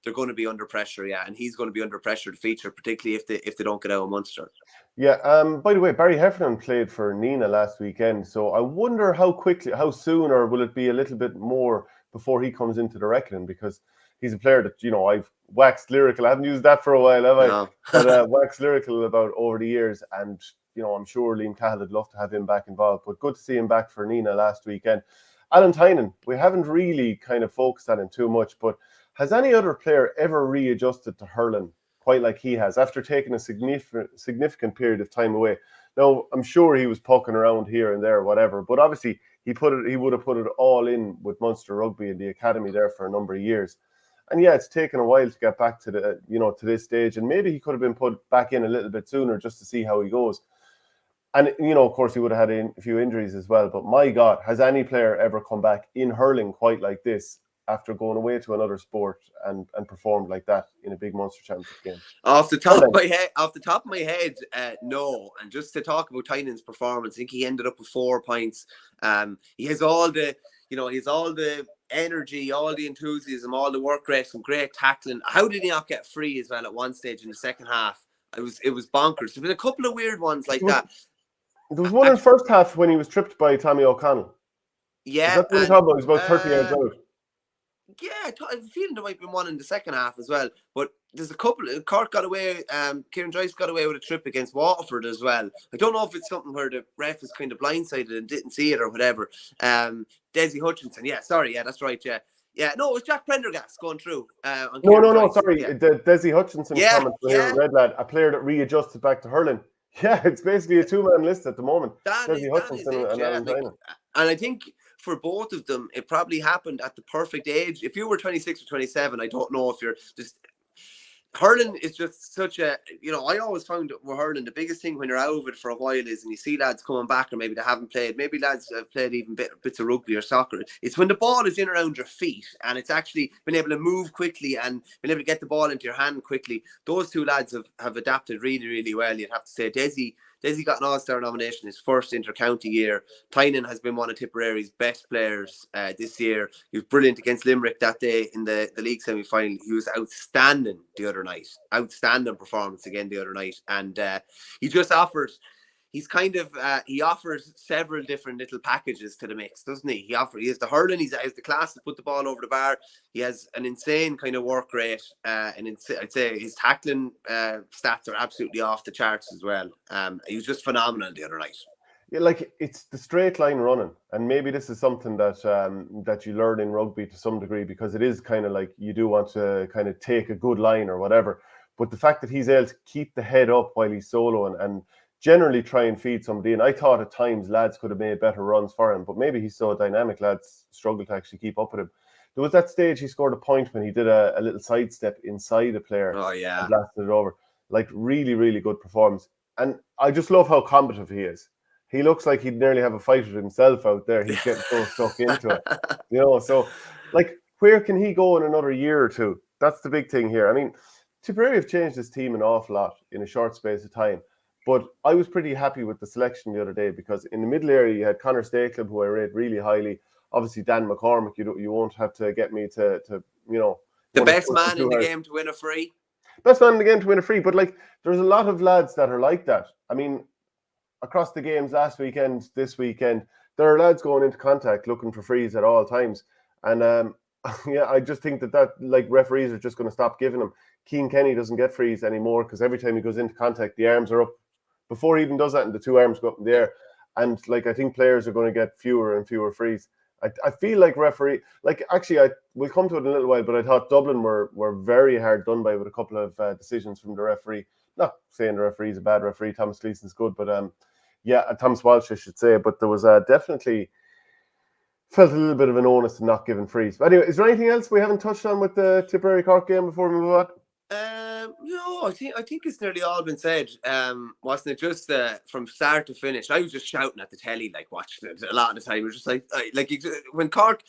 they're going to be under pressure, and he's going to be under pressure to feature, particularly if they don't get out of Munster. Yeah. By the way, Barry Heffernan played for Nina last weekend, so I wonder how soon, or will it be a little bit more before he comes into the reckoning? Because he's a player that I've waxed lyrical. I haven't used that for a while, have I? No. But waxed lyrical about over the years, and I'm sure Liam Cahill would love to have him back involved. But good to see him back for Nina last weekend. Alan Tynan, we haven't really kind of focused on him too much, but has any other player ever readjusted to hurling quite like he has after taking a significant period of time away? Now, I'm sure he was poking around here and there, whatever, but obviously he would have put it all in with Munster Rugby in the academy there for a number of years. And yeah, it's taken a while to get back to to this stage, and maybe he could have been put back in a little bit sooner just to see how he goes. And of course, he would have had a few injuries as well. But my God, has any player ever come back in hurling quite like this after going away to another sport and performed like that in a big Munster Championship game? Off the top of my head, no. And just to talk about Tynan's performance, I think he ended up with 4 points. He has all the he's all the energy, all the enthusiasm, all the work rate, some great tackling. How did he not get free as well at one stage in the second half? It was bonkers. There's been a couple of weird ones like that. There was one in the first half when he was tripped by Tommy O'Connell. Yeah. Is that the one you're talking about? He was about 30 yards out. Yeah, I'm feeling there might have been one in the second half as well. But there's a couple. Cork got away. Kieran Joyce got away with a trip against Waterford as well. I don't know if it's something where the ref is kind of blindsided and didn't see it or whatever. Desi Hutchinson. Yeah, sorry. Yeah, that's right. Yeah. Yeah, no, it was Jack Prendergast going through. No, sorry. Yeah. The Desi Hutchinson comment here, Red Lad, a player that readjusted back to hurling. Yeah, it's basically a two-man list at the moment. Desi Hutchinson and Alan Tynan. And I think for both of them, it probably happened at the perfect age. If you were 26 or 27, I don't know if you're just... Hurling is just such a, I always found with hurling, the biggest thing when you're out of it for a while is, and you see lads coming back, or maybe they haven't played, maybe lads have played even bits of rugby or soccer. It's when the ball is in around your feet and it's actually been able to move quickly and been able to get the ball into your hand quickly. Those two lads have adapted really, really well. You'd have to say Desi got an All-Star nomination his first inter-county year. Tynan has been one of Tipperary's best players this year. He was brilliant against Limerick that day in the league semi-final. He was outstanding the other night. Outstanding performance again the other night. And he just offers... he offers several different little packages to the mix, doesn't he? He has the hurling, he has the class to put the ball over the bar. He has an insane kind of work rate, and I'd say his tackling stats are absolutely off the charts as well. He was just phenomenal the other night. Yeah, like it's the straight line running, and maybe this is something that you learn in rugby to some degree, because it is kind of like you do want to kind of take a good line or whatever. But the fact that he's able to keep the head up while he's soloing and generally try and feed somebody. And I thought at times lads could have made better runs for him, but maybe he's so dynamic, lads struggle to actually keep up with him. There was that stage he scored a point when he did a little sidestep inside a player. Oh, yeah. And blasted it over. Like, really, really good performance. And I just love how combative he is. He looks like he'd nearly have a fight with himself out there. He's getting so stuck into it. So, like, where can he go in another year or two? That's the big thing here. I mean, Tipperary have changed this team an awful lot in a short space of time. But I was pretty happy with the selection the other day, because in the middle area you had Conor Stacklib, who I rate really highly. Obviously Dan McCormick, you won't have to get me to the best man in the game to win a free. Best man in the game to win a free. But like, there's a lot of lads that are like that. I mean, across the games last weekend, this weekend, there are lads going into contact looking for frees at all times. And I just think that like referees are just going to stop giving them. Cian Kenny doesn't get frees anymore because every time he goes into contact, the arms are up. Before he even does that, and the two arms go up in the air. And like, I think players are going to get fewer and fewer frees. I feel like referee, like actually we'll come to it in a little while, but I thought Dublin were very hard done by with a couple of decisions from the referee. Not saying the referee's a bad referee, Thomas Gleeson's good, but Thomas Walsh I should say, but there was definitely felt a little bit of an onus to not giving frees. But anyway, is there anything else we haven't touched on with the Tipperary Cork game before we move on? No, I think it's nearly all been said. Wasn't it just from start to finish? I was just shouting at the telly, like watching it a lot of the time. It was just like when Cork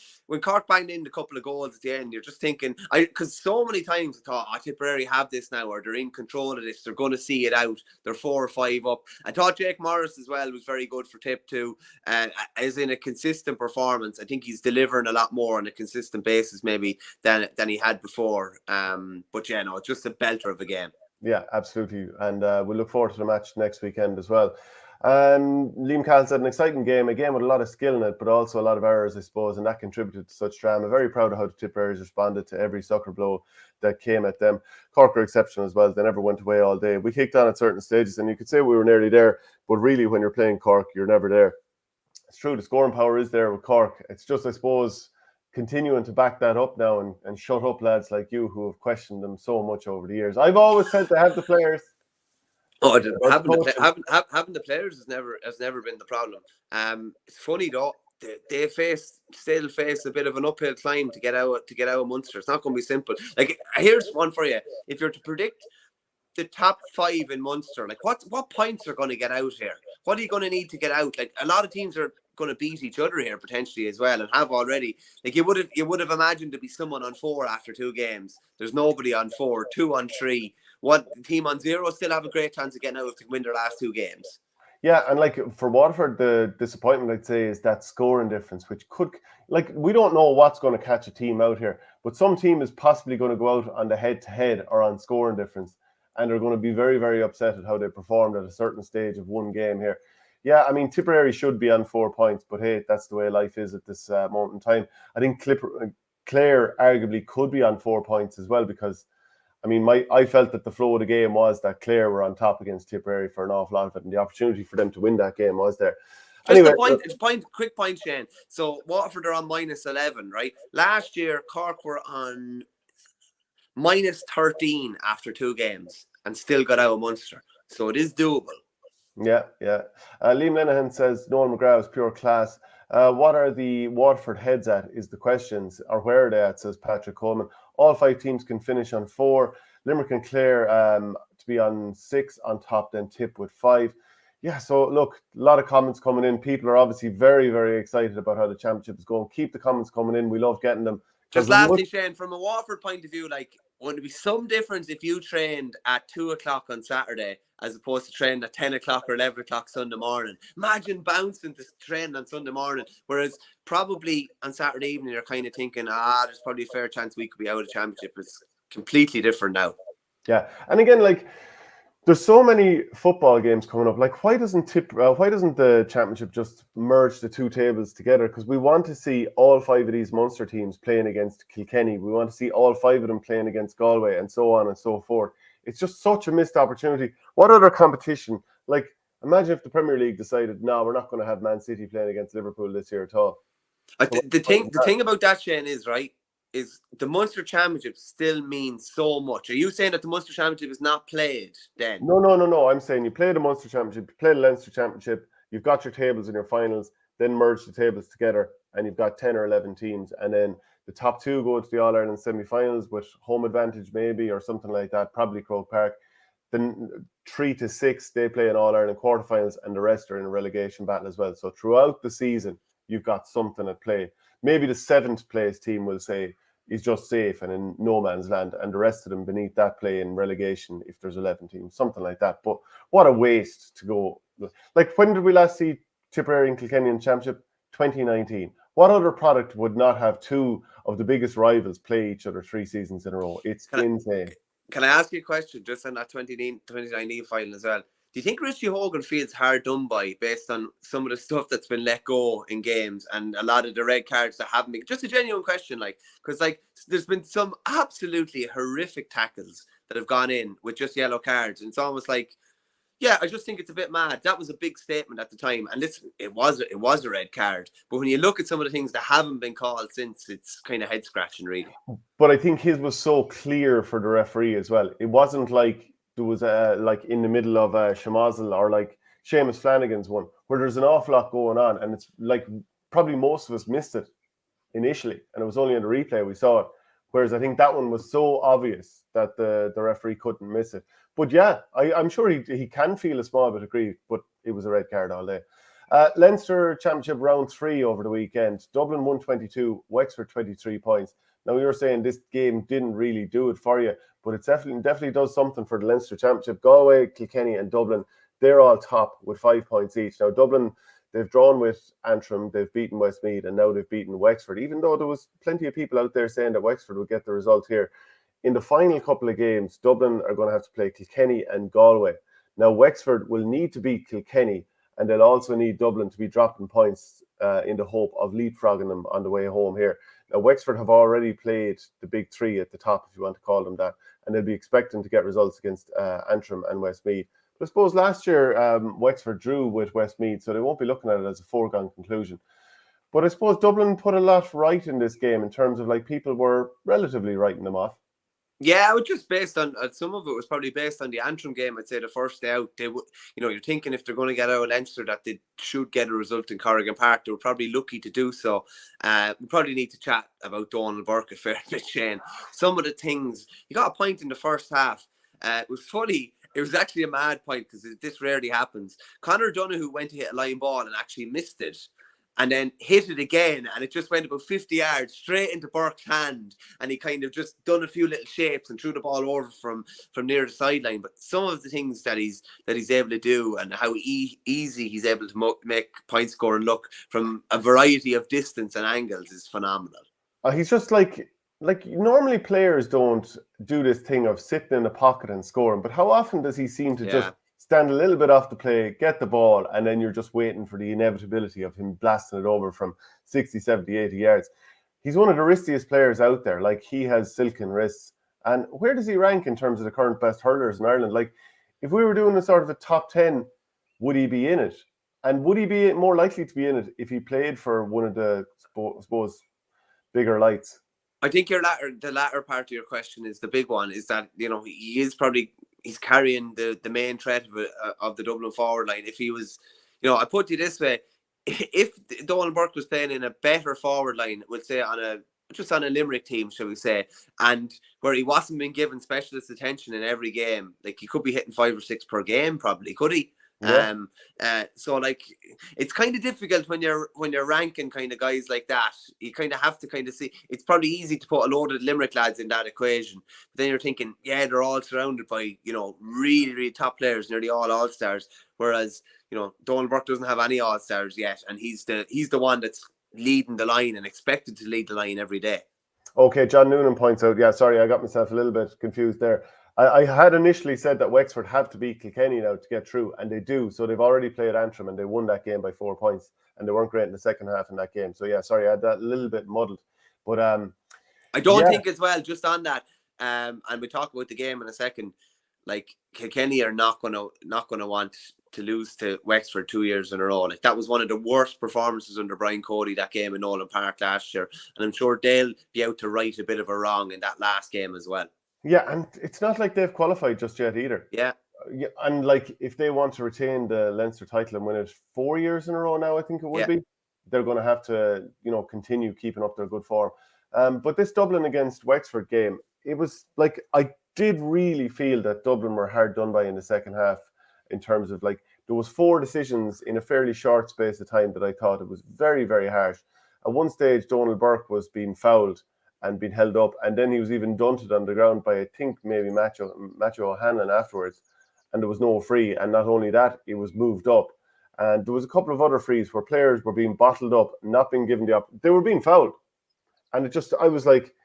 banged in a couple of goals at the end, you're just thinking, because so many times I thought, Tipperary have this now, or they're in control of this, they're going to see it out, they're 4 or 5 up. I thought Jake Morris as well was very good for Tip too, as in a consistent performance. I think he's delivering a lot more on a consistent basis maybe than he had before. But yeah, no, it's just a belter of a game. Yeah, absolutely. And we'll look forward to the match next weekend as well. Liam Cahill said an exciting game, again with a lot of skill in it, but also a lot of errors, I suppose, and that contributed to such drama. Very proud of how the Tipperary responded to every sucker blow that came at them. Cork are exceptional as well. They never went away all day. We kicked on at certain stages, and you could say we were nearly there, but really when you're playing Cork, you're never there. It's true, the scoring power is there with Cork. It's just, I suppose, continuing to back that up now and shut up lads like you who have questioned them so much over the years. I've always said to have the players. Having the players has never been the problem. It's funny though, they still face a bit of an uphill climb to get out of Munster. It's not going to be simple. Like, here's one for you: if you're to predict the top 5 in Munster, like what points are going to get out here? What are you going to need to get out? Like, a lot of teams are going to beat each other here potentially as well, and have already. Like, you would have imagined to be someone on 4 after 2 games. There's nobody on 4, 2 on 3. One team on 0 still have a great chance of getting out to win their last 2 games. Yeah, and like for Waterford, the disappointment I'd say is that scoring difference, which could, like, we don't know what's going to catch a team out here, but some team is possibly going to go out on the head-to-head or on scoring difference, and they're going to be very, very upset at how they performed at a certain stage of one game here. Yeah, I mean, Tipperary should be on 4 points, but hey, that's the way life is at this moment in time. I think Clare arguably could be on 4 points as well, because I mean, I felt that the flow of the game was that Clare were on top against Tipperary for an awful lot of it, and the opportunity for them to win that game was there. Just Anyway, quick point, Shane. So Waterford are on -11, right? Last year, Cork were on -13 after 2 games and still got out of Munster. So it is doable. Yeah. Liam Lenehan says, Noel McGrath is pure class. What are the Waterford heads at is the questions, or where are they at, says Patrick Coleman. All 5 teams can finish on 4. Limerick and Clare to be on 6 on top, then Tip with 5. Yeah, so look, a lot of comments coming in. People are obviously very, very excited about how the championship is going. Keep the comments coming in. We love getting them. Just lastly, Shane, from a Waterford point of view, like, would there be some difference if you trained at 2 o'clock on Saturday as opposed to training at 10 o'clock or 11 o'clock Sunday morning? Imagine bouncing to train on Sunday morning, whereas probably on Saturday evening you're kind of thinking, there's probably a fair chance we could be out of the championship. It's completely different now. Yeah, and again, like, there's so many football games coming up. Like, why doesn't the championship just merge the 2 tables together? Because we want to see all 5 of these Munster teams playing against Kilkenny. We want to see all 5 of them playing against Galway, and so on and so forth. It's just such a missed opportunity. What other competition? Like, imagine if the Premier League decided, no, we're not going to have Man City playing against Liverpool this year at all. The thing about that, Shane, is is the Munster Championship still means so much. Are you saying that the Munster Championship is not played then? No. I'm saying you play the Munster Championship, you play the Leinster Championship, you've got your tables and your finals, then merge the tables together, and you've got 10 or 11 teams, and then the top 2 go to the All-Ireland semi-finals with home advantage maybe, or something like that, probably Croke Park. Then 3 to 6, they play in All-Ireland quarterfinals, and the rest are in a relegation battle as well. So throughout the season, you've got something at play. Maybe the 7th place team will say, is just safe and in no man's land, and the rest of them beneath that play in relegation if there's 11 teams, something like that. But what a waste to go. Like, when did we last see Tipperary and Kilkenny in Championship? 2019. What other product would not have 2 of the biggest rivals play each other 3 seasons in a row? It's insane. Can I ask you a question just on that 2019 final as well? Do you think Richie Hogan feels hard done by based on some of the stuff that's been let go in games and a lot of the red cards that haven't been? Just a genuine question, like, because like there's been some absolutely horrific tackles that have gone in with just yellow cards, and it's almost like, yeah, I just think it's a bit mad. That was a big statement at the time, and listen, it was a red card. But when you look at some of the things that haven't been called since, it's kind of head scratching, really. But I think his was so clear for the referee as well. It wasn't like there was like in the middle of a Shamazel or like Seamus Flanagan's one, where there's an awful lot going on, and it's like probably most of us missed it initially, and it was only in the replay we saw it. Whereas I think that one was so obvious that the referee couldn't miss it. But yeah, I'm sure he can feel a small bit aggrieved, but it was a red card all day. Leinster Championship round 3 over the weekend. Dublin 122, Wexford 23 points. Now, you were saying this game didn't really do it for you, but it definitely does something for the Leinster Championship. Galway, Kilkenny and Dublin, they're all top with 5 points each. Now, Dublin, they've drawn with Antrim, they've beaten Westmeath, and now they've beaten Wexford, even though there was plenty of people out there saying that Wexford would get the result here. In the final couple of games, Dublin are going to have to play Kilkenny and Galway. Now, Wexford will need to beat Kilkenny, and they'll also need Dublin to be dropping points in the hope of leapfrogging them on the way home here. Now, Wexford have already played the big 3 at the top, if you want to call them that, and they'll be expecting to get results against Antrim and Westmeath. But I suppose last year, Wexford drew with Westmeath, so they won't be looking at it as a foregone conclusion. But I suppose Dublin put a lot right in this game in terms of, like, people were relatively writing them off. Yeah, it was just based on some of it was probably based on the Antrim game. I'd say the first day out, they would, you're thinking if they're going to get out of Leinster that they should get a result in Corrigan Park. They were probably lucky to do so. We probably need to chat about Donald Burke a fair bit, Shane. Some of the things he got a point in the first half. It was funny. It was actually a mad point because this rarely happens. Conor Donoghue went to hit a line ball and actually missed it. and then hit it again, and it just went about 50 yards straight into Burke's hand, and he kind of just done a few little shapes and threw the ball over from near the sideline. But some of the things that he's able to do, and how easy he's able to make point scoring look from a variety of distance and angles, is phenomenal. He's just like normally players don't do this thing of sitting in the pocket and scoring, but how often does he seem to just stand a little bit off the play, get the ball, and then you're just waiting for the inevitability of him blasting it over from 60, 70, 80 yards. He's one of the riskiest players out there. Like, he has silken wrists. And where does he rank in terms of the current best hurlers in Ireland? Like, if we were doing a sort of a top 10, would he be in it? And would he be more likely to be in it if he played for one of the, I suppose, bigger lights? I think the latter part of your question is the big one, is that, you know, he's carrying the main threat of the Dublin forward line. If he was, you know, I put it this way, if Donald Burke was playing in a better forward line, we'll say on a Limerick team, shall we say, and where he wasn't being given specialist attention in every game, like, he could be hitting 5 or 6 per game, probably, could he? Yeah. So, like, it's kind of difficult when you're ranking kind of guys like that. You kind of have to kind of see. It's probably easy to put a load of Limerick lads in that equation, but then you're thinking, yeah, they're all surrounded by, you know, really, really top players, nearly all stars. Whereas, you know, Donald Burke doesn't have any all stars yet, and he's the one that's leading the line and expected to lead the line every day. Okay, John Noonan points out. Yeah, sorry, I got myself a little bit confused there. I had initially said that Wexford have to beat Kilkenny now to get through, and they do. So they've already played Antrim, and they won that game by 4 points, and they weren't great in the second half in that game. So yeah, sorry, I had that a little bit muddled. But I don't think as well, just on that, and we talk about the game in a second, like, Kilkenny are not gonna want to lose to Wexford 2 years in a row. Like, that was one of the worst performances under Brian Cody, that game in Nolan Park last year, and I'm sure they'll be out to right a bit of a wrong in that last game as well. Yeah, and it's not like they've qualified just yet either. Yeah, and like, if they want to retain the Leinster title and win it 4 years in a row now, I think it would be, they're going to have to, you know, continue keeping up their good form. But this Dublin against Wexford game, it was like, I did really feel that Dublin were hard done by in the second half, in terms of, like, there was 4 decisions in a fairly short space of time that I thought it was very, very harsh. At one stage, Donald Burke was being fouled and been held up, and then he was even dunted on the ground by, I think, maybe Matthew O'Hanlon afterwards, and there was no free. And not only that, it was moved up, and there was a couple of other frees where players were being bottled up, not being given they were being fouled, and I was like,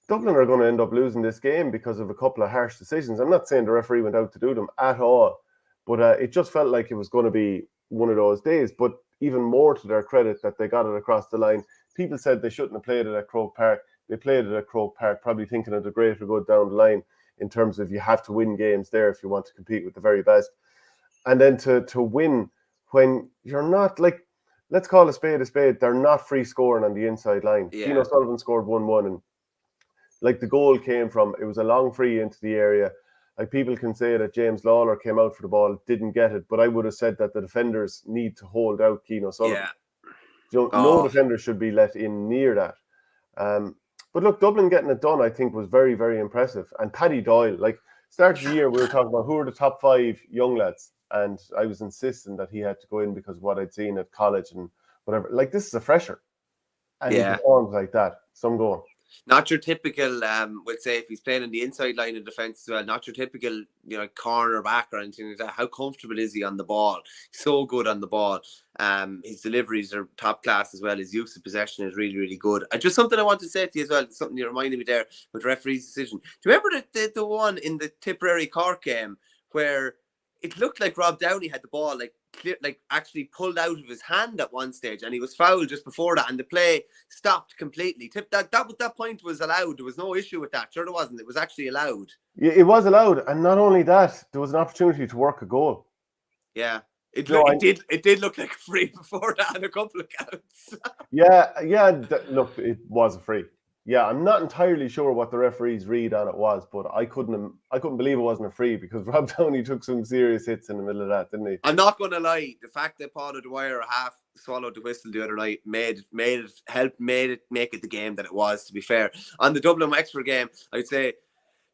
Dublin are going to end up losing this game because of a couple of harsh decisions. I'm not saying the referee went out to do them at all, but it just felt like it was going to be one of those days. But even more to their credit that they got it across the line. People said they shouldn't have played it at Croke Park. They played it at Croke Park, probably thinking of the greater good down the line, in terms of you have to win games there if you want to compete with the very best. And then to win when you're not, like, let's call a spade, they're not free scoring on the inside line. Yeah. Gino Sullivan scored 1-1, and, like, the goal came from, it was a long free into the area. Like, people can say that James Lawler came out for the ball, didn't get it, but I would have said that the defenders need to hold out Gino Sullivan. Yeah. No defender should be let in near that. But look, Dublin getting it done, I think, was very, very impressive. And Paddy Doyle, like, start of the year, we were talking about who are the top 5 young lads, and I was insisting that he had to go in because of what I'd seen at college and whatever. Like, this is a fresher, and he performs like that. So I'm going. Not your typical, we'll say, if he's playing in the inside line of defence as well, not your typical, you know, corner back or anything like that. How comfortable is he on the ball? So good on the ball. His deliveries are top class as well. His use of possession is really, really good. And just something I want to say to you as well, something you reminded me there with the referee's decision. Do you remember the one in the Tipperary Cork game where it looked like Rob Downey had the ball, like actually pulled out of his hand at one stage, and he was fouled just before that, and the play stopped completely. That point was allowed. There was no issue with that. Sure, there wasn't. It was actually allowed. Yeah, it was allowed, and not only that, there was an opportunity to work a goal. Yeah, it did look like a free before that on a couple of counts. Look, it was a free. Yeah, I'm not entirely sure what the referee's read on it was, but I couldn't believe it wasn't a free, because Rob Downey took some serious hits in the middle of that, didn't he? I'm not going to lie. The fact that Paul O'Dwyer half swallowed the whistle the other night made it make it the game that it was, to be fair. On the Dublin Wexford game, I'd say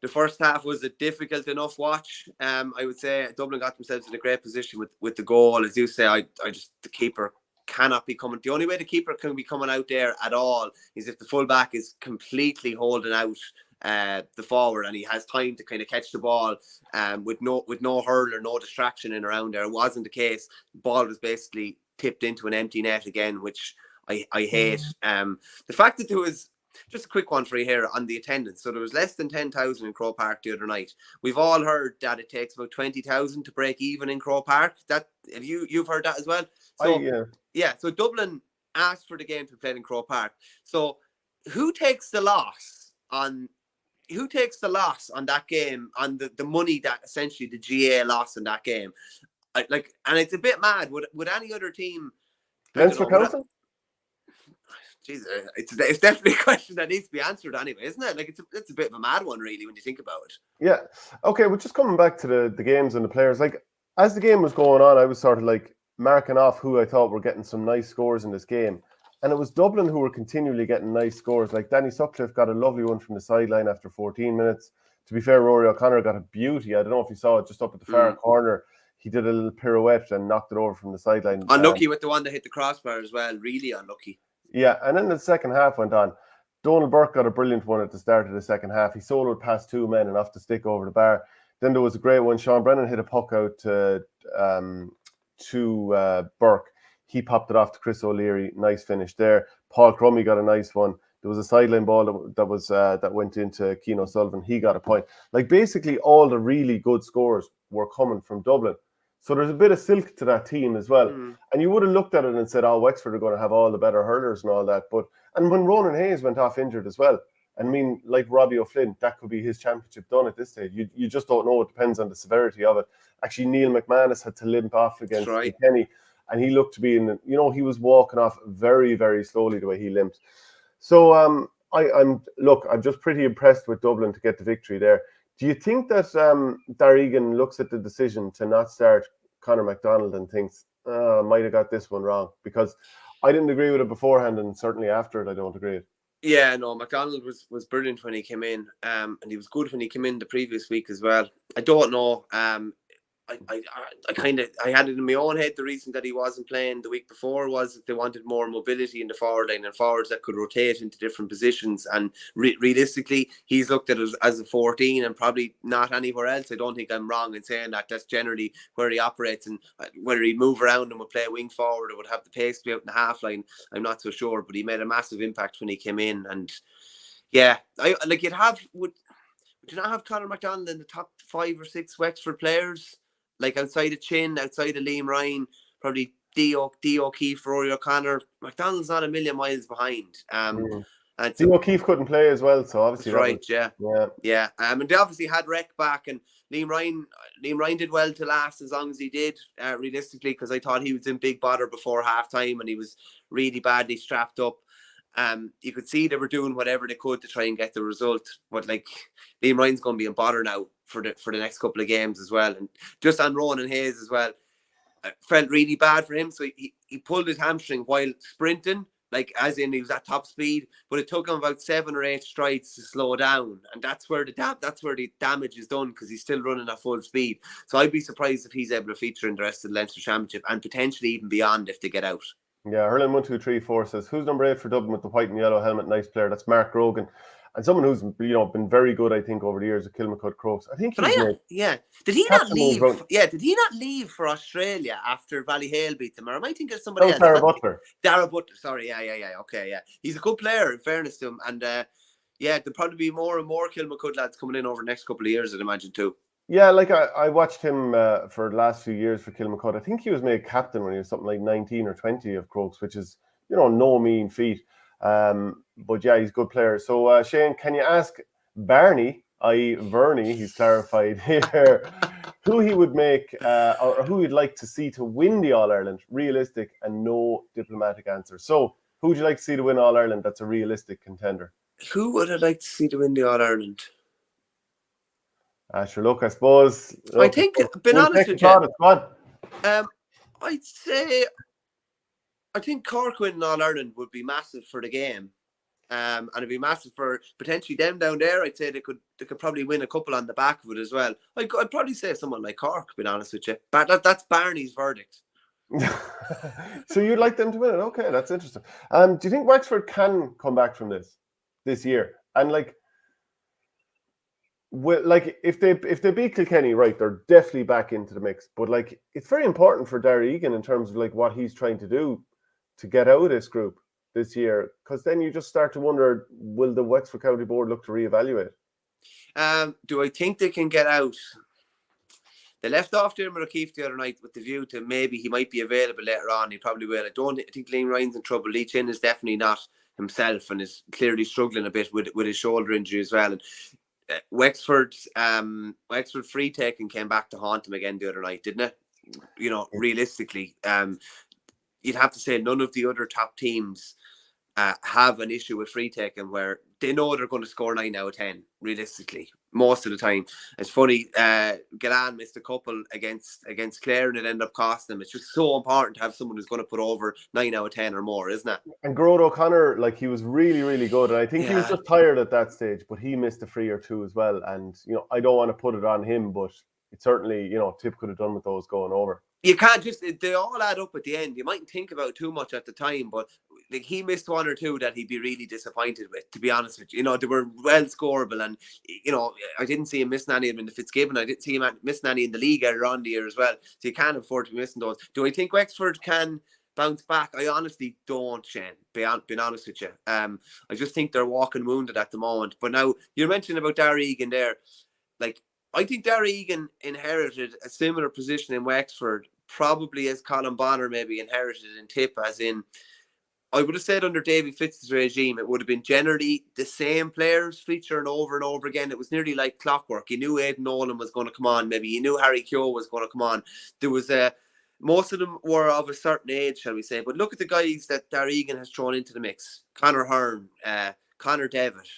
the first half was a difficult enough watch. I would say Dublin got themselves in a great position with the goal. As you say, I just, the keeper cannot be coming. The only way the keeper can be coming out there at all is if the fullback is completely holding out the forward and he has time to kind of catch the ball with no hurler, no distraction in around there. It wasn't the case. The ball was basically tipped into an empty net again, which I hate. The fact that there was, just a quick one for you here on the attendance. So there was less than 10,000 in Croke Park the other night. We've all heard that it takes about 20,000 to break even in Croke Park. You've heard that as well? So so Dublin asked for the game to be played in Croke Park. So who takes the loss on that game, on the money that essentially the GA lost in that game? And it's a bit mad. Would any other team, Leinster Council? Jesus, it's definitely a question that needs to be answered anyway, isn't it? Like it's a bit of a mad one, really, when you think about it. Yeah. Okay, well, just coming back to the games and the players, like as the game was going on, I was sort of like marking off who I thought were getting some nice scores in this game. And it was Dublin who were continually getting nice scores. Like Danny Sutcliffe got a lovely one from the sideline after 14 minutes. To be fair, Rory O'Connor got a beauty. I don't know if you saw it, just up at the far corner. He did a little pirouette and knocked it over from the sideline. Unlucky with the one that hit the crossbar as well. Really unlucky. Yeah, and then the second half went on. Donald Burke got a brilliant one at the start of the second half. He soloed past two men and off the stick over the bar. Then there was a great one. Sean Brennan hit a puck out to Burke. He popped it off to Chris O'Leary. Nice finish there. Paul Crummy got a nice one. There was a sideline ball that went into Keane O'Sullivan. He got a point. Like basically all the really good scores were coming from Dublin. So there's a bit of silk to that team as well. And you would have looked at it and said, oh, Wexford are going to have all the better hurlers and all that. And when Ronan Hayes went off injured as well, I mean, like Robbie O'Flynn, that could be his championship done at this stage. You just don't know. It depends on the severity of it. Actually, Neil McManus had to limp off against Kilkenny, and he looked to be he was walking off very, very slowly the way he limped. So I'm just pretty impressed with Dublin to get the victory there. Do you think that Darragh Egan looks at the decision to not start Conor McDonald and thinks, I might have got this one wrong? Because I didn't agree with it beforehand, and certainly after it, I don't agree. Yeah, no, McDonald was brilliant when he came in, and he was good when he came in the previous week as well. I don't know. I had it in my own head. The reason that he wasn't playing the week before was that they wanted more mobility in the forward line and forwards that could rotate into different positions. And realistically, he's looked at it as a 14 and probably not anywhere else. I don't think I'm wrong in saying that. That's generally where he operates, and whether he'd move around and would play wing forward or would have the pace to be out in the half line, I'm not so sure. But he made a massive impact when he came in. And yeah, would you not have Conor McDonald in the top 5 or 6 Wexford players? Like outside of Chin, outside of Liam Ryan, probably Dio O'Keefe, Rory O'Connor. McDonald's not a million miles behind. And Dio O'Keefe couldn't play as well, so obviously yeah. And they obviously had Rec back, and Liam Ryan did well to last as long as he did, realistically, because I thought he was in big bother before half time and he was really badly strapped up. You could see they were doing whatever they could to try and get the result, but like Liam Ryan's going to be in bother now for the next couple of games as well. And just on Ronan Hayes as well, I felt really bad for him. So he pulled his hamstring while sprinting, like as in he was at top speed, but it took him about 7 or 8 strides to slow down, and that's where the damage is done, because he's still running at full speed. So I'd be surprised if he's able to feature in the rest of the Leinster Championship and potentially even beyond if they get out. Yeah, Hurling 1234 says, who's number 8 for Dublin with the white and yellow helmet? Nice player. That's Mark Grogan, and someone who's been very good, I think, over the years at Kilmacud Crokes. I think Did he not leave? Yeah, did he not leave for Australia after Ballyhale beat them? Or am I thinking of somebody else? Darragh Butler. Darragh Butler. Sorry, yeah. Okay, yeah. He's a good player, in fairness to him, and there'll probably be more and more Kilmacud lads coming in over the next couple of years, I'd imagine too. Yeah, like I watched him for the last few years for Kilmacud. I think he was made captain when he was something like 19 or 20 of Crokes, which is, no mean feat. But yeah, he's a good player. So Shane, can you ask Barney, i.e. Verney, he's clarified here, who he would make or who he'd like to see to win the All-Ireland? Realistic and no diplomatic answer. So who would you like to see to win All-Ireland that's a realistic contender? Who would I like to see to win the All-Ireland? Sure, look, I suppose. I think, being honest with you, I'd say I think Cork winning All-Ireland would be massive for the game. And it'd be massive for potentially them down there. I'd say they could probably win a couple on the back of it as well. I'd probably say someone like Cork, being honest with you. But that's Barney's verdict. So you'd like them to win it? Okay, that's interesting. Do you think Wexford can come back from this year? And if they beat Kilkenny, right, they're definitely back into the mix. But it's very important for Darragh Egan in terms of what he's trying to do to get out of this group this year, because then you just start to wonder, will the Wexford County Board look to reevaluate? Do I think they can get out? They left off Dermot O'Keefe the other night with the view to maybe he might be available later on. He probably will. I think Liam Ryan's in trouble. Lee Chin is definitely not himself and is clearly struggling a bit with his shoulder injury as well. And Wexford free taking came back to haunt him again the other night, didn't it? Realistically, you'd have to say none of the other top teams have an issue with free taking where they know they're going to score 9 out of 10 realistically most of the time. It's funny, Galan missed a couple against Clare and it ended up costing them. It's just so important to have someone who's going to put over 9 out of 10 or more, isn't it? And Gerard O'Connor, he was really, really good, and I think he was just tired at that stage, but he missed a free or two as well. And I don't want to put it on him, but it certainly, Tip could have done with those going over. You can't they all add up at the end. You mightn't think about it too much at the time, but he missed one or two that he'd be really disappointed with, to be honest with you. They were well scoreable, and I didn't see him missing any of them in the Fitzgibbon. I didn't see him missing any in the league earlier on the year as well. So you can't afford to be missing those. Do I think Wexford can bounce back? I honestly don't, Shane, being honest with you. I just think they're walking wounded at the moment. But now, you're mentioning about Darragh Egan there. I think Darragh Egan inherited a similar position in Wexford, probably as Colin Bonner maybe inherited in Tip, as in, I would have said under Davy Fitz's regime, it would have been generally the same players featuring over and over again. It was nearly like clockwork. You knew Aidan Nolan was going to come on, maybe you knew Harry Keogh was going to come on. There was most of them were of a certain age, shall we say. But look at the guys that Darragh Egan has thrown into the mix. Conor Hearn, Conor Devitt,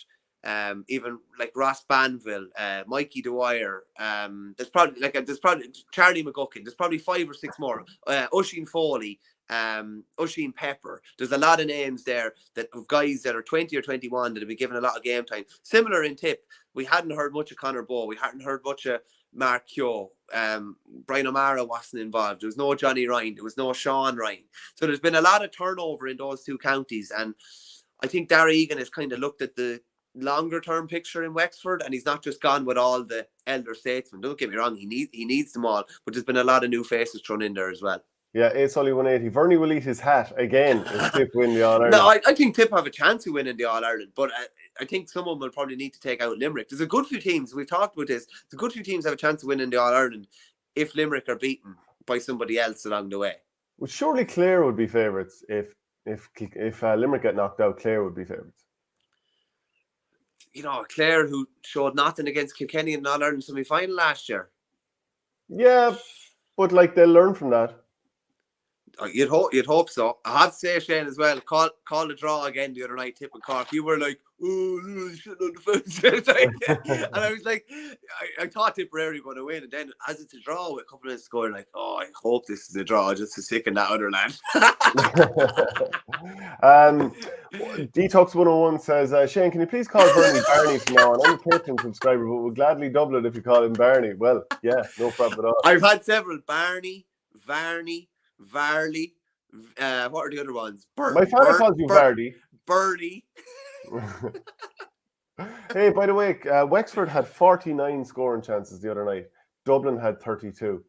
even like Ross Banville, Mikey Dwyer, there's probably Charlie McGuckin, there's probably 5 or 6 more, Oisin Foley, Oisin Pepper. There's a lot of names there of guys that are 20 or 21 that have been given a lot of game time. Similar in Tip, we hadn't heard much of Conor Bowe, we hadn't heard much of Mark Keogh, Brian O'Mara wasn't involved, there was no Johnny Ryan, there was no Sean Ryan. So there's been a lot of turnover in those two counties, and I think Darragh Egan has kind of looked at the longer term picture in Wexford, and he's not just gone with all the elder statesmen. Don't get me wrong, he needs them all, but there's been a lot of new faces thrown in there as well. Yeah, Sully 180. Vernie will eat his hat again if Tip win the All-Ireland. No, I think Tip have a chance of winning the All-Ireland, but I think someone will probably need to take out Limerick. There's a good few teams, we've talked about this, there's a good few teams have a chance of winning the All-Ireland if Limerick are beaten by somebody else along the way. Well, surely Clare would be favourites if Limerick get knocked out. Clare would be favourites. Clare, who showed nothing against Kilkenny in the All-Ireland semi-final last year. Yeah, but they'll learn from that. You'd hope so. I have to say, Shane, as well, call a draw again the other night, Tip and Cork. You were like, oh, shit on the fence. And I was like, I thought Tipperary were going to win. And then as it's a draw with a couple of minutes scoring, like, oh, I hope this is a draw just to sicken that other lad. Detox 101 says, Shane, can you please call Bernie Barney from now on? I'm a Patreon subscriber, but we'll gladly double it if you call him Barney. Well, yeah, no problem at all. I've had several. Barney, Varney, Varley. What are the other ones? My father calls you Vardy. Birdie. Hey, by the way, Wexford had 49 scoring chances the other night. Dublin had 32.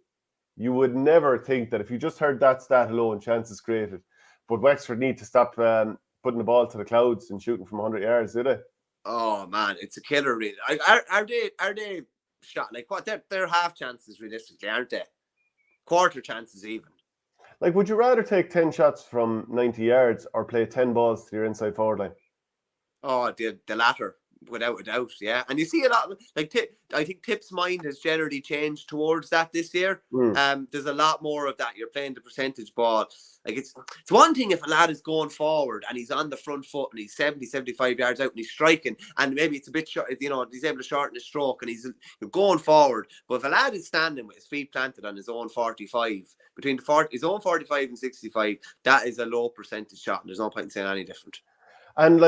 You would never think that if you just heard that stat alone, chances created. But Wexford need to stop putting the ball to the clouds and shooting from 100 yards, did it? Oh man, it's a killer. Really. Are they shot like what? They're half chances realistically, aren't they? Quarter chances even. Would you rather take 10 shots from 90 yards or play 10 balls to your inside forward line? Oh, the latter, without a doubt, yeah. And you see a lot, I think Tip's mind has generally changed towards that this year. There's a lot more of that. You're playing the percentage ball. It's one thing if a lad is going forward and he's on the front foot and he's 70, 75 yards out and he's striking, and maybe it's a bit short, he's able to shorten his stroke and he's going forward. But if a lad is standing with his feet planted on his own 45, between his own 45 and 65, that is a low percentage shot, and there's no point in saying any different. And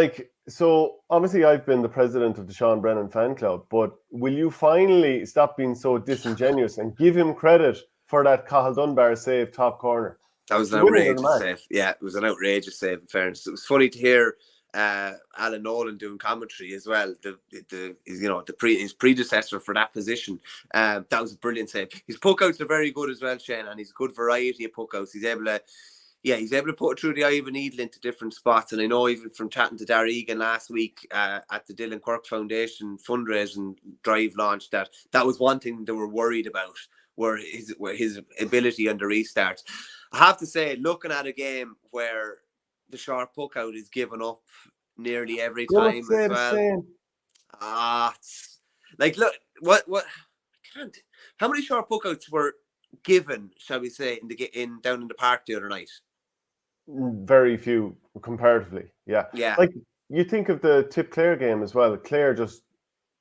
so obviously I've been the president of the Sean Brennan fan club, but will you finally stop being so disingenuous and give him credit for that Cathal Dunbar save top corner? That was an winning the outrageous match. save. Yeah, it was an outrageous save, in fairness. It was funny to hear Alan Nolan doing commentary as well. His predecessor for that position. That was a brilliant save. His puckouts are very good as well, Shane, and he's a good variety of puckouts. He's able to put it through the eye of a needle into different spots. And I know even from chatting to Darragh Egan last week at the Dylan Quirk Foundation fundraising drive launch, that was one thing they were worried about, were his ability under restarts. I have to say, looking at a game where the sharp puck out is given up nearly every time as well. Look, what can't. How many sharp puck outs were given, shall we say, down in the park the other night? Very few comparatively. Yeah. Like, you think of the Tip Clare game as well. Clare just,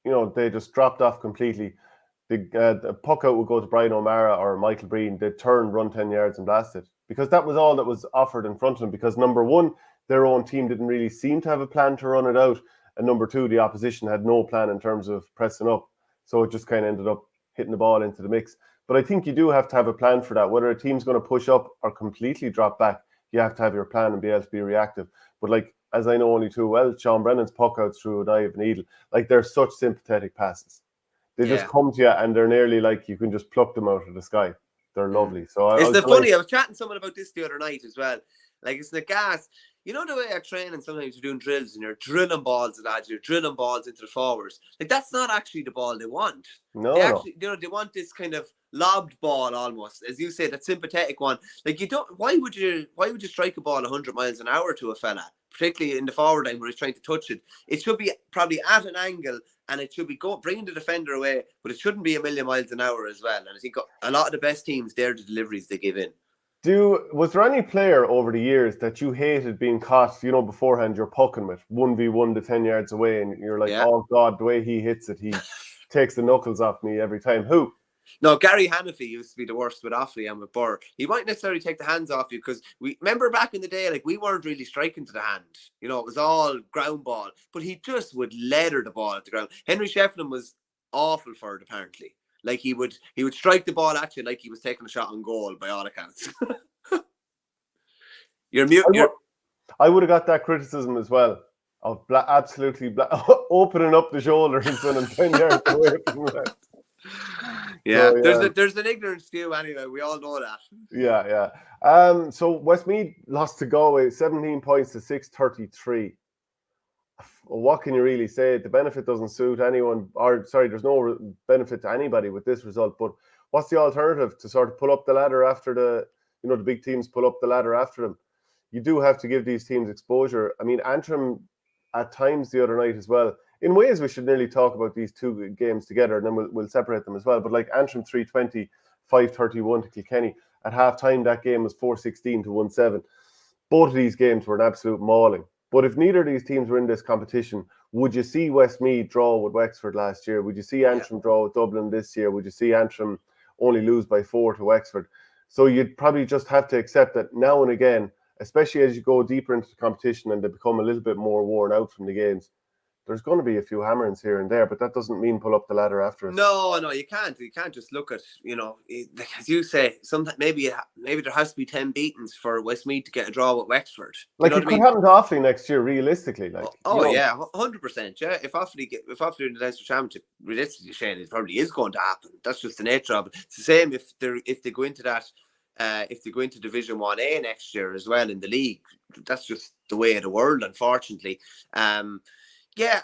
they just dropped off completely. The puck out would go to Brian O'Mara or Michael Breen. They'd turn, run 10 yards and blast it, because that was all that was offered in front of them. Because number one, their own team didn't really seem to have a plan to run it out. And number two, the opposition had no plan in terms of pressing up. So it just kind of ended up hitting the ball into the mix. But I think you do have to have a plan for that. Whether a team's going to push up or completely drop back, you have to have your plan and be able to be reactive. But like, as I know only too well, Sean Brennan's puck outs through an eye of a needle, like, they're such sympathetic passes. They just come to you and they're nearly like you can just pluck them out of the sky. They're lovely. So it's funny. I was chatting to someone about this the other night as well. Like, it's the gas. You know the way at training, sometimes you're doing drills and you're drilling balls at lads, you're drilling balls into the forwards. Like, that's not actually the ball they want. No. They want this kind of lobbed ball almost, as you say, that sympathetic one. Like, why would you strike a ball 100 miles an hour to a fella, particularly in the forward line where he's trying to touch it? It should be probably at an angle, and it should be bringing the defender away, but it shouldn't be a million miles an hour as well. And I think a lot of the best teams, they're the deliveries they give in. Was there any player over the years that you hated being caught, beforehand you're pucking with 1v1 to 10 yards away and you're like, oh God, the way he hits it, he takes the knuckles off me every time? Who? No, Gary Hannafy used to be the worst with Offaly and with Burr. He might necessarily take the hands off you, because we remember back in the day, like, we weren't really striking to the hand. It was all ground ball, but he just would leather the ball at the ground. Henry Shefflin was awful for it, apparently. Like, he would strike the ball at you like he was taking a shot on goal by all accounts. You're mute. I would have got that criticism as well of absolutely opening up the shoulders and 10 yards away from that. Yeah, so, there's an ignorance view anyway. We all know that. Yeah. So Westmeath lost to Galway 17 points to 6-33. What can you really say? The benefit doesn't suit anyone, there's no benefit to anybody with this result. But what's the alternative to sort of pull up the ladder after the big teams pull up the ladder after them? You do have to give these teams exposure. I mean, Antrim at times the other night as well. In ways, we should nearly talk about these two games together, and then we'll separate them as well. But like Antrim 3-20, 5-31 to Kilkenny. At half-time, that game was 4-16 to 1-7. Both of these games were an absolute mauling. But if neither of these teams were in this competition, would you see Westmeath draw with Wexford last year? Would you see Antrim draw with Dublin this year? Would you see Antrim only lose by 4 to Wexford? So you'd probably just have to accept that now and again, especially as you go deeper into the competition and they become a little bit more worn out from the games, there's going to be a few hammerings here and there, but that doesn't mean pull up the ladder after it. No, you can't. You can't just look at, as you say, sometimes maybe there has to be 10 beatings for Westmeath to get a draw with Wexford. Like, it could happen to Offaly next year, realistically. Like, yeah, 100%. Yeah, if Offaly in the Leinster Championship, realistically, Shane, it probably is going to happen. That's just the nature of it. It's the same if they go into that. If they go into Division 1A next year as well in the league, that's just the way of the world, unfortunately. Yeah,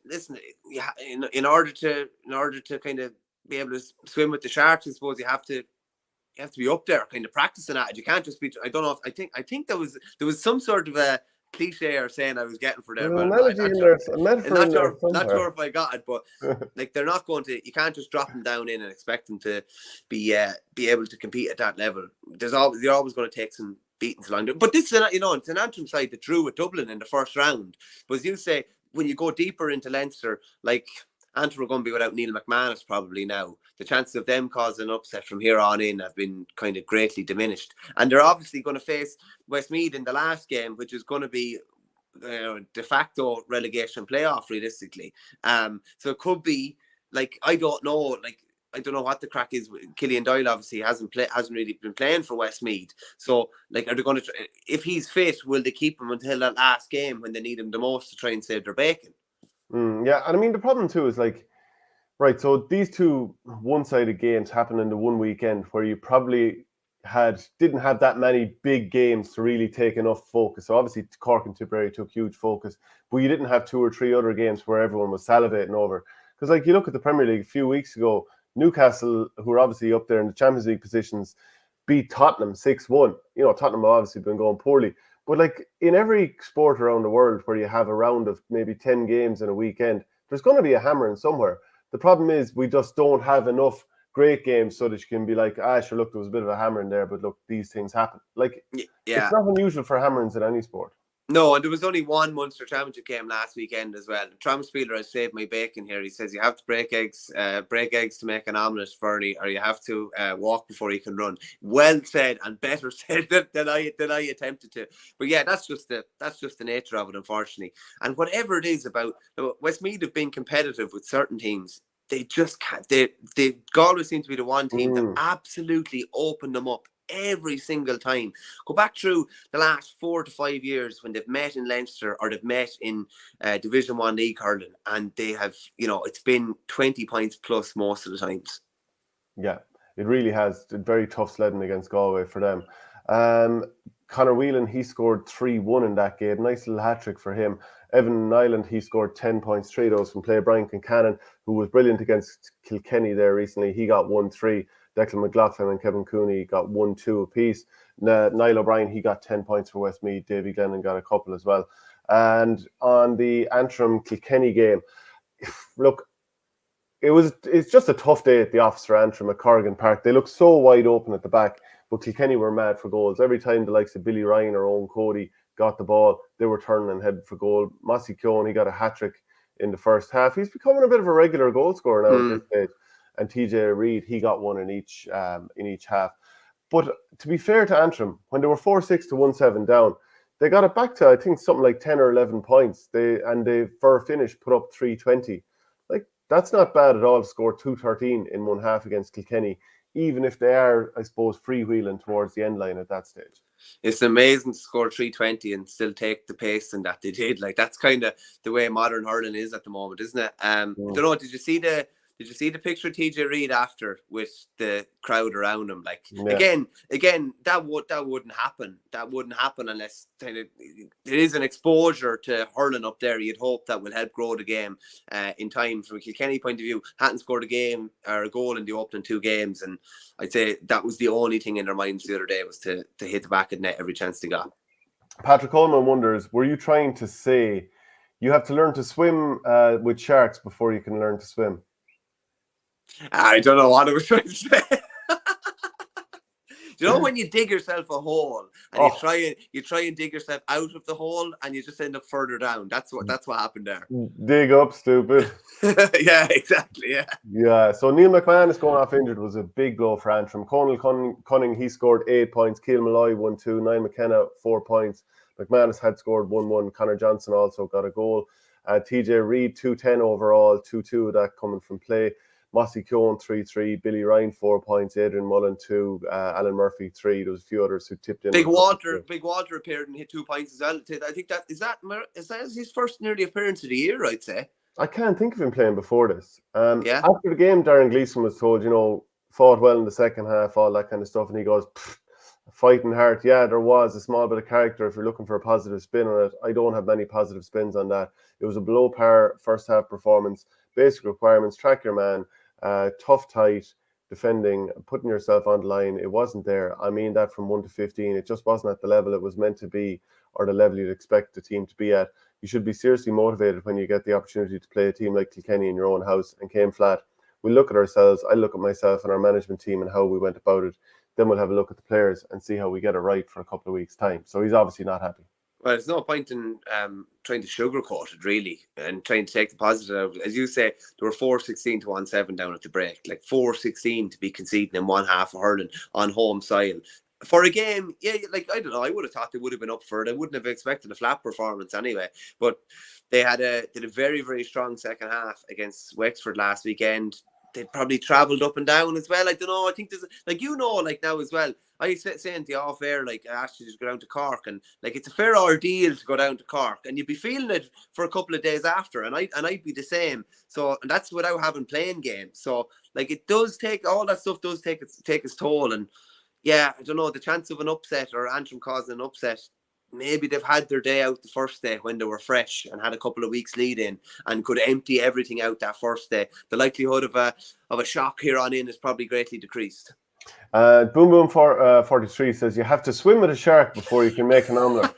listen. Yeah, in order to kind of be able to swim with the sharks, I suppose you have to be up there, kind of practicing at it. You can't just be. I don't know. I think there was some sort of a cliche or saying I was getting for there. Not sure if I got it, but like, they're not going to. You can't just drop them down in and expect them to be able to compete at that level. You're always going to take some beatings along there. But this is it's an Antrim side that drew with Dublin in the first round. But as you say, when you go deeper into Leinster, like, Antrim are going to be without Neil McManus probably now. The chances of them causing an upset from here on in have been kind of greatly diminished. And they're obviously going to face Westmeath in the last game, which is going to be de facto relegation playoff, realistically. So it could be, like, I don't know, like, I don't know what the crack is. Killian Doyle obviously hasn't really been playing for Westmeath. So, like, are they going to? If he's fit, will they keep him until that last game when they need him the most to try and save their bacon? Yeah, and I mean the problem too is like, right. So these two one-sided games happen in the one weekend where you probably didn't have that many big games to really take enough focus. So obviously Cork and Tipperary took huge focus, but you didn't have 2 or 3 other games where everyone was salivating over. Because like you look at the Premier League a few weeks ago, Newcastle, who are obviously up there in the Champions League positions, beat Tottenham 6-1. You know, Tottenham have obviously been going poorly. But like in every sport around the world where you have a round of maybe 10 games in a weekend, there's going to be a hammering somewhere. The problem is we just don't have enough great games so that you can be like, sure, look, there was a bit of a hammering there, but look, these things happen. Like, It's not unusual for hammerings in any sport. No, and there was only one Munster Championship game last weekend as well. Traumspieler has saved my bacon here. He says you have to break eggs to make an omelette, Fernie, or you have to walk before you can run. Well said, and better said than I attempted to. But yeah, that's just the nature of it, unfortunately. And whatever it is about Westmeath have been competitive with certain teams. They just can't. They Galway seem to be the one team that absolutely opened them up every single time. Go back through the last 4 to 5 years when they've met in Leinster or they've met in Division 1 League Hurling, and they have, it's been 20 points plus most of the times. Yeah, it really has. Very tough sledding against Galway for them. Conor Whelan, he scored 3-1 in that game. Nice little hat-trick for him. Evan Nyland, he scored 10 points, 3 of those from play. Brian Kincannon, who was brilliant against Kilkenny there recently, he got 1-3. Declan McLaughlin and Kevin Cooney got 1-2 apiece. Niall O'Brien, he got 10 points for Westmeath. Davy Glennon got a couple as well. And on the Antrim-Kilkenny game, look, it's just a tough day at the office for Antrim at Corrigan Park. They looked so wide open at the back, but Kilkenny were mad for goals. Every time the likes of Billy Ryan or Owen Cody got the ball, they were turning and heading for goal. Mossy Keown, he got a hat-trick in the first half. He's becoming a bit of a regular goal scorer now at this stage. And TJ Reid, he got one in each half. But to be fair to Antrim, when they were 4-6 to 1-7 down, they got it back to, I think, something like 10 or 11 points. They for a finish put up 3-20. Like, that's not bad at all to score 2-13 in one half against Kilkenny, even if they are, I suppose, freewheeling towards the end line at that stage. It's amazing to score 320 and still take the pace and that they did. Like, that's kind of the way modern hurling is at the moment, isn't it? I don't know, did you see the picture of TJ Reid after with the crowd around him? Like, again, that wouldn't happen. That wouldn't happen unless there is an exposure to hurling up there. You'd hope that will help grow the game in time. From a Kilkenny point of view, hadn't scored a game or a goal in the opening 2 games, and I'd say that was the only thing in their minds the other day was to hit the back of the net every chance they got. Patrick Coleman wonders, were you trying to say you have to learn to swim with sharks before you can learn to swim? I don't know what I was trying to say. Do you know when you dig yourself a hole and you try and dig yourself out of the hole and you just end up further down? That's what happened there. Dig up, stupid. Yeah, exactly. Yeah. So Neil McMahon is going off injured was a big blow for Antrim. Conal Cunning, he scored 8 points. Keil Malloy 1-2. Niall McKenna 4 points. McManus had scored 1-1. Connor Johnson also got a goal. TJ Reid 2-10 overall. 2-2 of that coming from play. Mossy Keown 3-3, Billy Ryan 4 points, Adrian Mullen 2, Alan Murphy 3. There was a few others who tipped in. Big Walter appeared and hit 2 points as well. I think that is that his first nearly appearance of the year, I'd say. I can't think of him playing before this. After the game, Darren Gleeson was told, fought well in the second half, all that kind of stuff, and he goes, fighting heart. Yeah, there was a small bit of character if you're looking for a positive spin on it. I don't have many positive spins on that. It was a below par first half performance. Basic requirements: track your man, tough, tight, defending, putting yourself on the line. It wasn't there. I mean that from 1 to 15. It just wasn't at the level it was meant to be or the level you'd expect the team to be at. You should be seriously motivated when you get the opportunity to play a team like Kilkenny in your own house, and came flat. We look at ourselves. I look at myself and our management team and how we went about it. Then we'll have a look at the players and see how we get it right for a couple of weeks' time. So he's obviously not happy. Well, there's no point in trying to sugarcoat it, really, and trying to take the positive out of it. As you say, there were 4-16 to 1-7 down at the break. Like 4-16 to be conceding in one half of hurling on home soil. For a game, I don't know, I would have thought they would have been up for it. I wouldn't have expected a flat performance anyway. But they did a very, very strong second half against Wexford last weekend. they'd probably travelled up and down as well. I don't know. I think there's like now as well. I saying to you off air, like I asked you to go down to Cork, and like it's a fair ordeal to go down to Cork, and you'd be feeling it for a couple of days after, and I'd be the same. So, and that's without having playing games. So like it does take all that stuff does take its toll, and yeah, I don't know, the chance of an upset or Antrim causing an upset. Maybe they've had their day out the first day when they were fresh and had a couple of weeks lead in and could empty everything out that first day. The likelihood of a shock here on in is probably greatly decreased. Boom Boom 43 says you have to swim with a shark before you can make an omelette.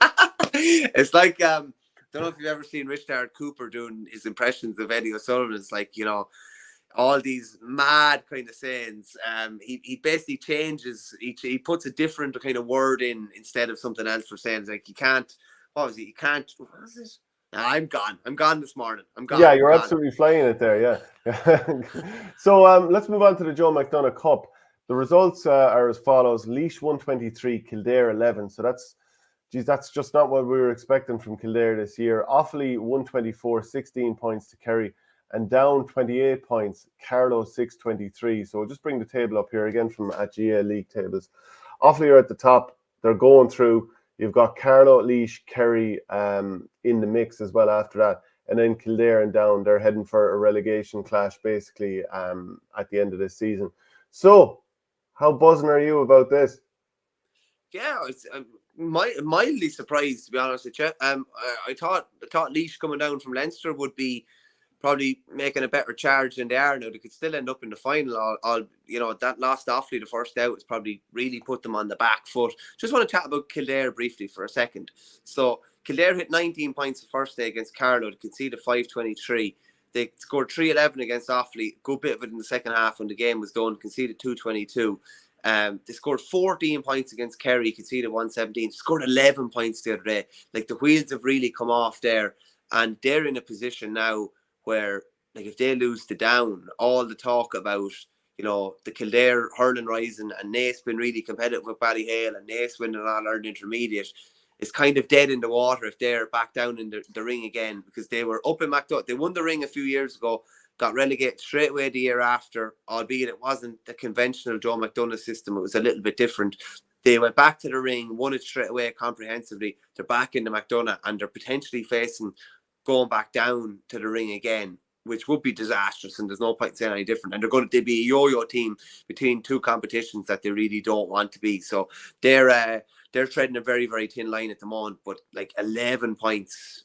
It's like don't know if you've ever seen Richard Cooper doing his impressions of Eddie O'Sullivan. It's like, you know, all these mad kind of sayings. He basically changes. He puts a different kind of word in instead of something else for saying. Like you can't. What was it? You can't. What was it? I'm gone. I'm gone this morning. I'm gone. Yeah, you're absolutely flying it there. Yeah. So let's move on to the Joe McDonagh Cup. The results are as follows: Laois 123, Kildare 11. So that's just not what we were expecting from Kildare this year. Offaly 124, 16 points to Kerry. And down 28 points, Carlow 623. So we'll just bring the table up here again from at GA League tables. Offaly are at the top. They're going through. You've got Carlow, Laois, Kerry in the mix as well after that. And then Kildare and down. They're heading for a relegation clash basically at the end of this season. So how buzzing are you about this? Yeah, it's mildly surprised, to be honest with you. I thought Laois coming down from Leinster would be probably making a better charge than they are now. They could still end up in the final. All you know, that lost Offaly the first out has probably really put them on the back foot. Just want to chat about Kildare briefly for a second. So Kildare hit 19 points the first day against Carlow. They conceded 5-23. They scored 3-11 against Offaly. Good bit of it in the second half when the game was done. Conceded 2-22. They scored 14 points against Kerry. Conceded 1-17. Scored 11 points the other day. Like the wheels have really come off there, and they're in a position now where, like, if they lose to Down, all the talk about, you know, the Kildare hurling rising and Naas been really competitive with Ballyhale and Naas winning an All-Ireland Intermediate is kind of dead in the water if they're back down in the ring again, because they were up in McDonagh. They won the ring a few years ago, got relegated straight away the year after, albeit it wasn't the conventional Joe McDonagh system. It was a little bit different. They went back to the ring, won it straight away comprehensively. They're back in the McDonagh and they're potentially facing going back down to the ring again, which would be disastrous, and there's no point saying any different. And they'd be a yo-yo team between two competitions that they really don't want to be. So they're treading a very, very thin line at the moment. But like 11 points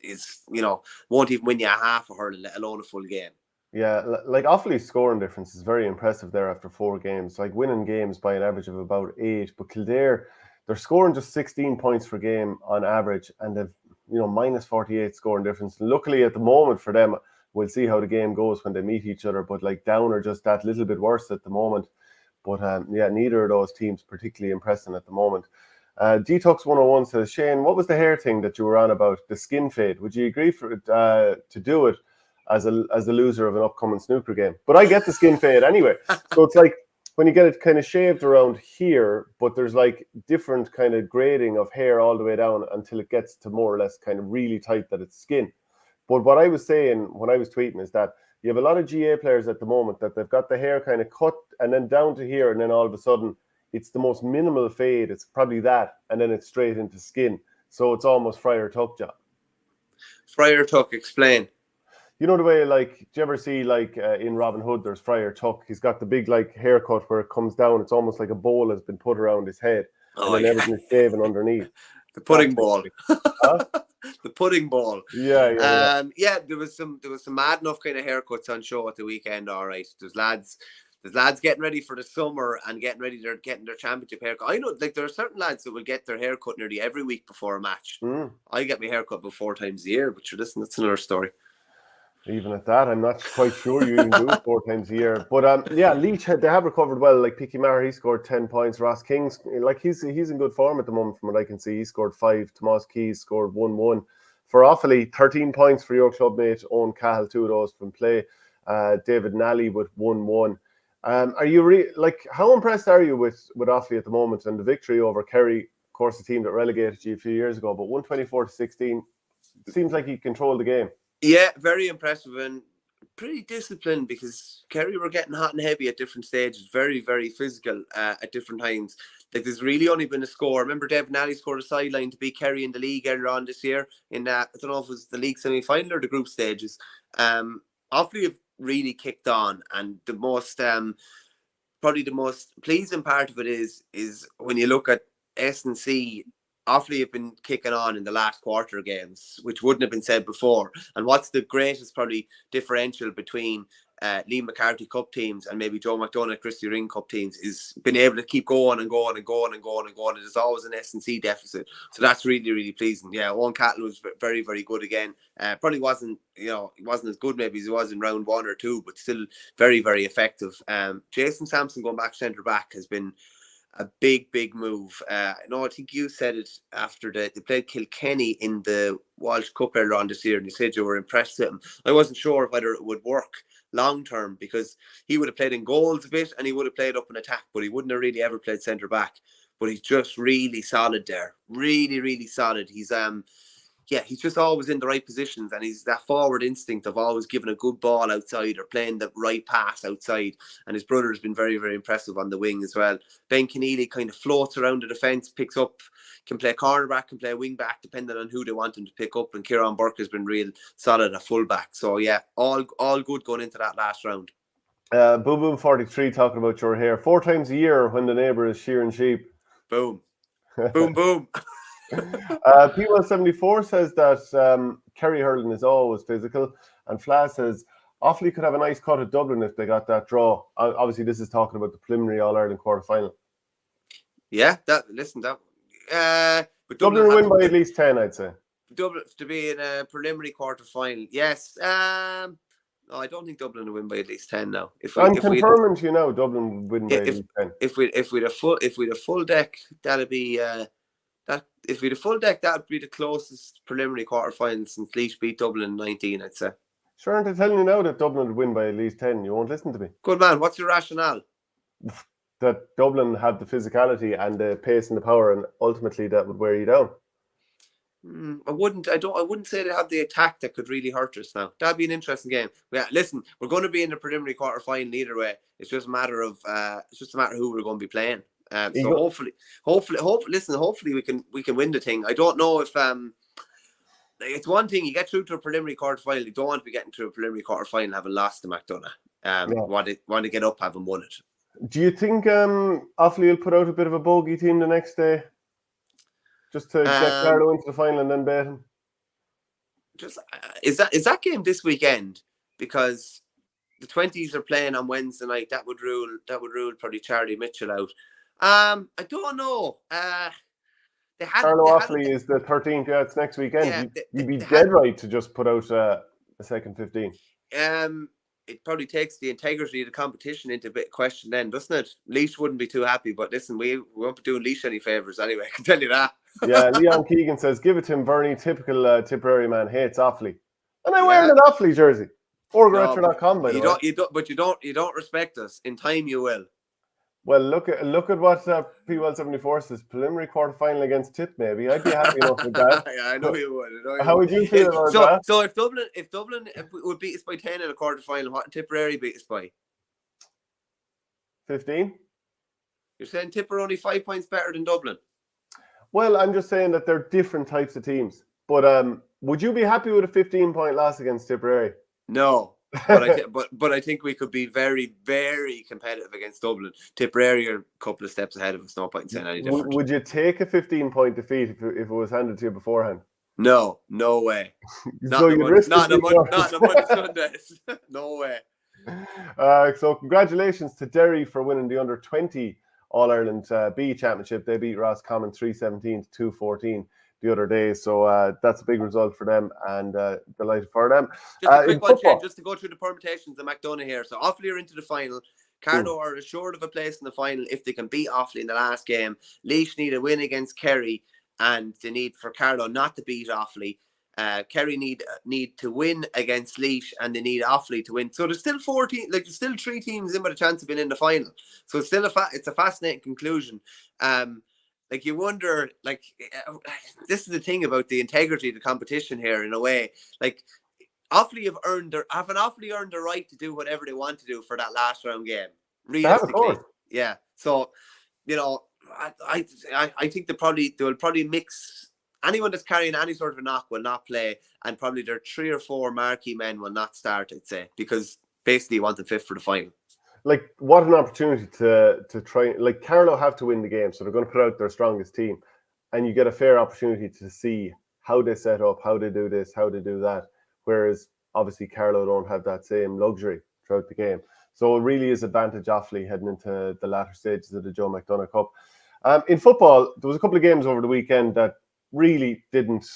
is, you know, won't even win you a half a hurling, let alone a full game. Yeah, like Offaly's scoring difference is very impressive there after 4 games, like winning games by an average of about 8. But Kildare, they're scoring just 16 points per game on average, and they've, you know, minus 48 scoring difference. Luckily at the moment for them, we'll see how the game goes when they meet each other, but like Down are just that little bit worse at the moment. But yeah, neither of those teams particularly impressing at the moment. Detox 101 says, Shane, what was the hair thing that you were on about, the skin fade? Would you agree for it to do it as a loser of an upcoming snooker game? But I get the skin fade anyway. So it's like when you get it kind of shaved around here, but there's like different kind of grading of hair all the way down until it gets to more or less kind of really tight that it's skin. But what I was saying when I was tweeting is that you have a lot of GA players at the moment that they've got the hair kind of cut and then down to here, and then all of a sudden it's the most minimal fade. It's probably that, and then it's straight into skin. So it's almost Friar Tuck job. Friar Tuck, explain. You know the way, like, do you ever see, like, in Robin Hood, there's Friar Tuck. He's got the big, like, haircut where it comes down. It's almost like a bowl has been put around his head. Oh, and then everything is shaven underneath. The pudding ball. Huh? The pudding ball. Yeah. Yeah, there was some mad enough kind of haircuts on show at the weekend, all right. There's lads getting ready for the summer and getting their championship haircut. I know, like, there are certain lads that will get their haircut nearly every week before a match. I get my haircut about 4 times a year, but sure, listen, that's another story. Even at that, I'm not quite sure you even do it 4 times a year. But yeah, Laois, they have recovered well. Like Picky Maher, he scored 10 points. Ross King's, like, he's in good form at the moment from what I can see. He scored 5. Tomas Keys scored 1-1. For Offaly, 13 points for your clubmate Owen Cahill, 2 of those from play. David Nally with 1-1. Are you like, how impressed are you with Offaly at the moment and the victory over Kerry? Of course, the team that relegated you a few years ago, but 124-16 seems like he controlled the game. Yeah, very impressive. And pretty disciplined because Kerry were getting hot and heavy at different stages, very, very physical at different times. Like there's really only been a score. Remember Devin Alley scored a sideline to beat Kerry in the league earlier on this year in I don't know if it was the league semi-final or the group stages. Offaly have really kicked on, and the most probably the most pleasing part of it is when you look at S&C. Offaly have been kicking on in the last quarter games, which wouldn't have been said before. And what's the greatest probably differential between Liam McCarthy Cup teams and maybe Joe McDonagh Christy Ring Cup teams is being able to keep going and going and going and going and going. There's always an S&C deficit, so that's really, really pleasing. Yeah, Owen Cattle was very, very good again. Probably wasn't, he wasn't as good maybe as he was in round 1 or 2, but still very, very effective. Jason Sampson going back centre back has been a big, big move. I think you said it after they played Kilkenny in the Walsh Cup earlier on this year, and you said you were impressed with him. I wasn't sure whether it would work long term because he would have played in goals a bit and he would have played up in attack, but he wouldn't have really ever played centre back. But he's just really solid there. Really, really solid. He's just always in the right positions, and he's that forward instinct of always giving a good ball outside or playing the right pass outside. And his brother has been very, very impressive on the wing as well. Ben Keneally kind of floats around the defence, picks up, can play cornerback, can play wing back, depending on who they want him to pick up. And Kieran Burke has been real solid at full back. So yeah, all good going into that last round. Boom Boom 43 talking about your hair 4 times a year when the neighbour is shearing sheep. Boom. Boom, boom. P174 says that Kerry hurling is always physical, and Fla says Offaly could have a nice cut at Dublin if they got that draw. Obviously, this is talking about the preliminary All-Ireland quarter-final. Yeah, but Dublin will win by at least 10, I'd say. Dublin to be in a preliminary quarter-final, yes. No, I don't think Dublin will win by at least 10 now. I'm confirming to you now, Dublin will win by at least 10. If we'd a full deck, that'd be if we'd a full deck, that'd be the closest preliminary quarter-final since Laois beat Dublin in 19, I'd say. Sure, aren't I telling you now that Dublin would win by at least 10? You won't listen to me. Good man. What's your rationale? That Dublin have the physicality and the pace and the power, and ultimately that would wear you down. I wouldn't say they have the attack that could really hurt us now. That'd be an interesting game. Yeah, listen, we're going to be in the preliminary quarter final either way. It's just a matter of who we're going to be playing. So hopefully we can win the thing. I don't know if it's one thing you get through to a preliminary quarter final. You don't want to be getting to a preliminary quarter final having lost to McDonagh. Want to get up having won it. Do you think Offaly will put out a bit of a bogey team the next day? Just to get Carlo into the final and then bet him. Is that game this weekend? Because the 20s are playing on Wednesday night. That would rule probably Charlie Mitchell out. I don't know. Carlo Offaly is the 13th. Yeah, it's next weekend. Yeah, you'd be dead right to just put out a second 15. It probably takes the integrity of the competition into a bit of question then, doesn't it? Laois wouldn't be too happy, but listen, we won't be doing Laois any favours anyway, I can tell you that. Yeah, Leon Keegan says, give it to him, Bernie. Typical Tipperary man hates Offaly. And I wear an Offaly jersey. OurGame.com, by the way. You don't respect us. In time you will. Well, look at what P174 says. Preliminary quarter-final against Tip, maybe. I'd be happy enough with that. Yeah, I know you would. How would you feel about that? So if Dublin would beat us by 10 in a quarter-final, what Tipperary beat us by? 15? You're saying Tip are only 5 points better than Dublin? Well, I'm just saying that they're different types of teams. But would you be happy with a 15-point loss against Tipperary? No. But I think we could be very, very competitive against Dublin. Tipperary are a couple of steps ahead of us. No point in saying any different. Would you take a 15-point defeat if it was handed to you beforehand? No way. Not so on Monday Sundays. No way. So congratulations to Derry for winning the under-20 All-Ireland B Championship. They beat Roscommon 3-17 to 2-14. The other day, so that's a big result for them, and delighted for them. Just a quick one, Shane, just to go through the permutations of McDonagh here. So Offaly are into the final. Cardo are assured of a place in the final if they can beat Offaly in the last game. Laois need a win against Kerry, and they need for Cardo not to beat Offaly. Kerry need to win against Laois, and they need Offaly to win. So there's still 14, there's still 3 teams in with a chance of being in the final. So it's still it's a fascinating conclusion. You wonder, this is the thing about the integrity of the competition here in a way. Offaly have an awfully earned the right to do whatever they want to do for that last round game. Realistically, yeah. So, I think they will probably mix. Anyone that's carrying any sort of a knock will not play, and probably their 3 or 4 marquee men will not start, I'd say, because basically you want them fit for the final. Like, what an opportunity to try. Like, Carlow have to win the game, so they're going to put out their strongest team, and you get a fair opportunity to see how they set up, how they do this, how they do that. Whereas, obviously, Carlow don't have that same luxury throughout the game. So it really is advantage Offaly heading into the latter stages of the Joe McDonagh Cup. In football, there was a couple of games over the weekend that really didn't,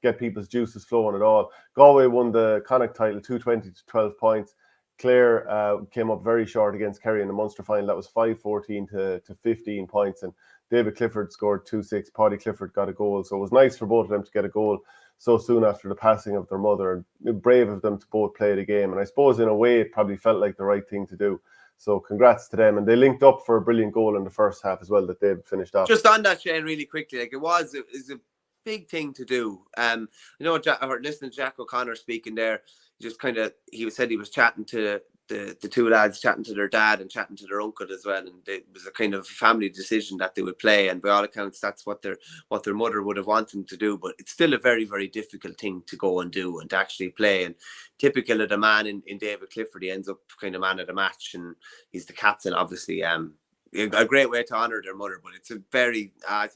get people's juices flowing at all. Galway won the Connacht title 220 to 12 points. Clare came up very short against Kerry in the Munster final. That was 5-14 to 15 points. And David Clifford scored 2-6. Paddy Clifford got a goal. So it was nice for both of them to get a goal so soon after the passing of their mother. And brave of them to both play the game. And I suppose in a way it probably felt like the right thing to do. So congrats to them. And they linked up for a brilliant goal in the first half as well that David finished off. Just on that, Shane, really quickly, like it was a big thing to do. I heard listening to Jack O'Connor speaking there, he said he was chatting to the 2 lads, chatting to their dad and chatting to their uncle as well, and it was a kind of family decision that they would play, and by all accounts that's what their mother would have wanted them to do, but it's still a very, very difficult thing to go and do and to actually play. And typical of the man in David Clifford, he ends up kind of man of the match, and he's the captain, obviously. A great way to honour their mother, but it's a very,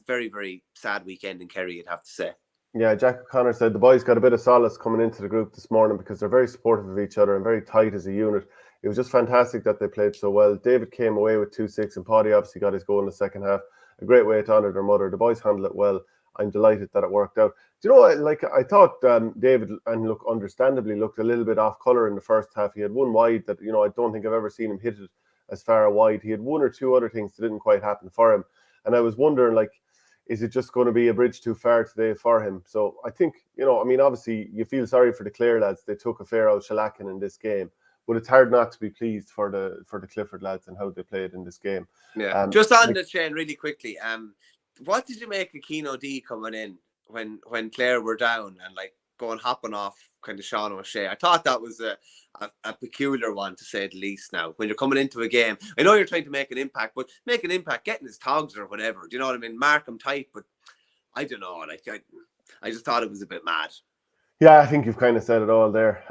very sad weekend in Kerry, you'd have to say. Yeah, Jack O'Connor said the boys got a bit of solace coming into the group this morning because they're very supportive of each other and very tight as a unit. It was just fantastic that they played so well. David came away with 2-6 and Paddy obviously got his goal in the second half. A great way to honour their mother. The boys handled it well. I'm delighted that it worked out. Do you know what? I thought David, and understandably, looked a little bit off colour in the first half. He had one wide that, I don't think I've ever seen him hit it as far wide. He had 1 or 2 other things that didn't quite happen for him. And I was wondering, is it just going to be a bridge too far today for him? So I think, obviously you feel sorry for the Clare lads. They took a fair old shellacking in this game, but it's hard not to be pleased for the Clifford lads and how they played in this game. Yeah. Just on the chain really quickly. What did you make of Keane D coming in when Clare were down and going hopping off kind of Sean O'Shea? I thought that was a peculiar one, to say the least. Now, when you're coming into a game, I know you're trying to make an impact, but make an impact, getting his togs or whatever. Do you know what I mean? Mark him tight, but I don't know. I just thought it was a bit mad. Yeah, I think you've kind of said it all there.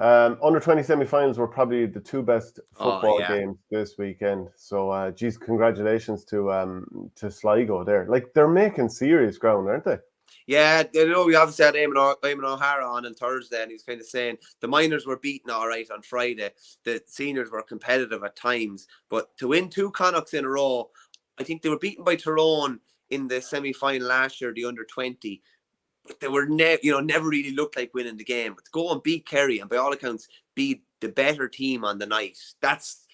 Under 20 semi-finals were probably the 2 best football games this weekend. So, congratulations to Sligo there. They're making serious ground, aren't they? Yeah, we obviously had Eamon O'Hara on Thursday, and he's kind of saying the minors were beaten all right on Friday. The seniors were competitive at times, but to win 2 Connachts in a row, I think they were beaten by Tyrone in the semi-final last year, the under 20. But they were never really looked like winning the game. But to go and beat Kerry and by all accounts be the better team on the night, that's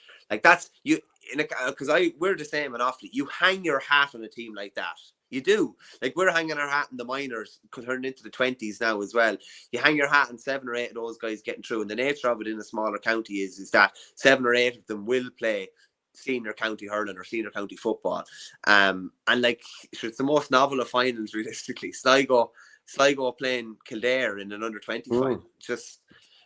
you. Because we're the same in Offaly. You hang your hat on a team like that. You do. We're hanging our hat in the minors, turning into the 20s now as well. You hang your hat on 7 or 8 of those guys getting through. And the nature of it in a smaller county is that 7 or 8 of them will play senior county hurling or senior county football. And it's the most novel of finals, realistically. Sligo playing Kildare in an under 20 final. Just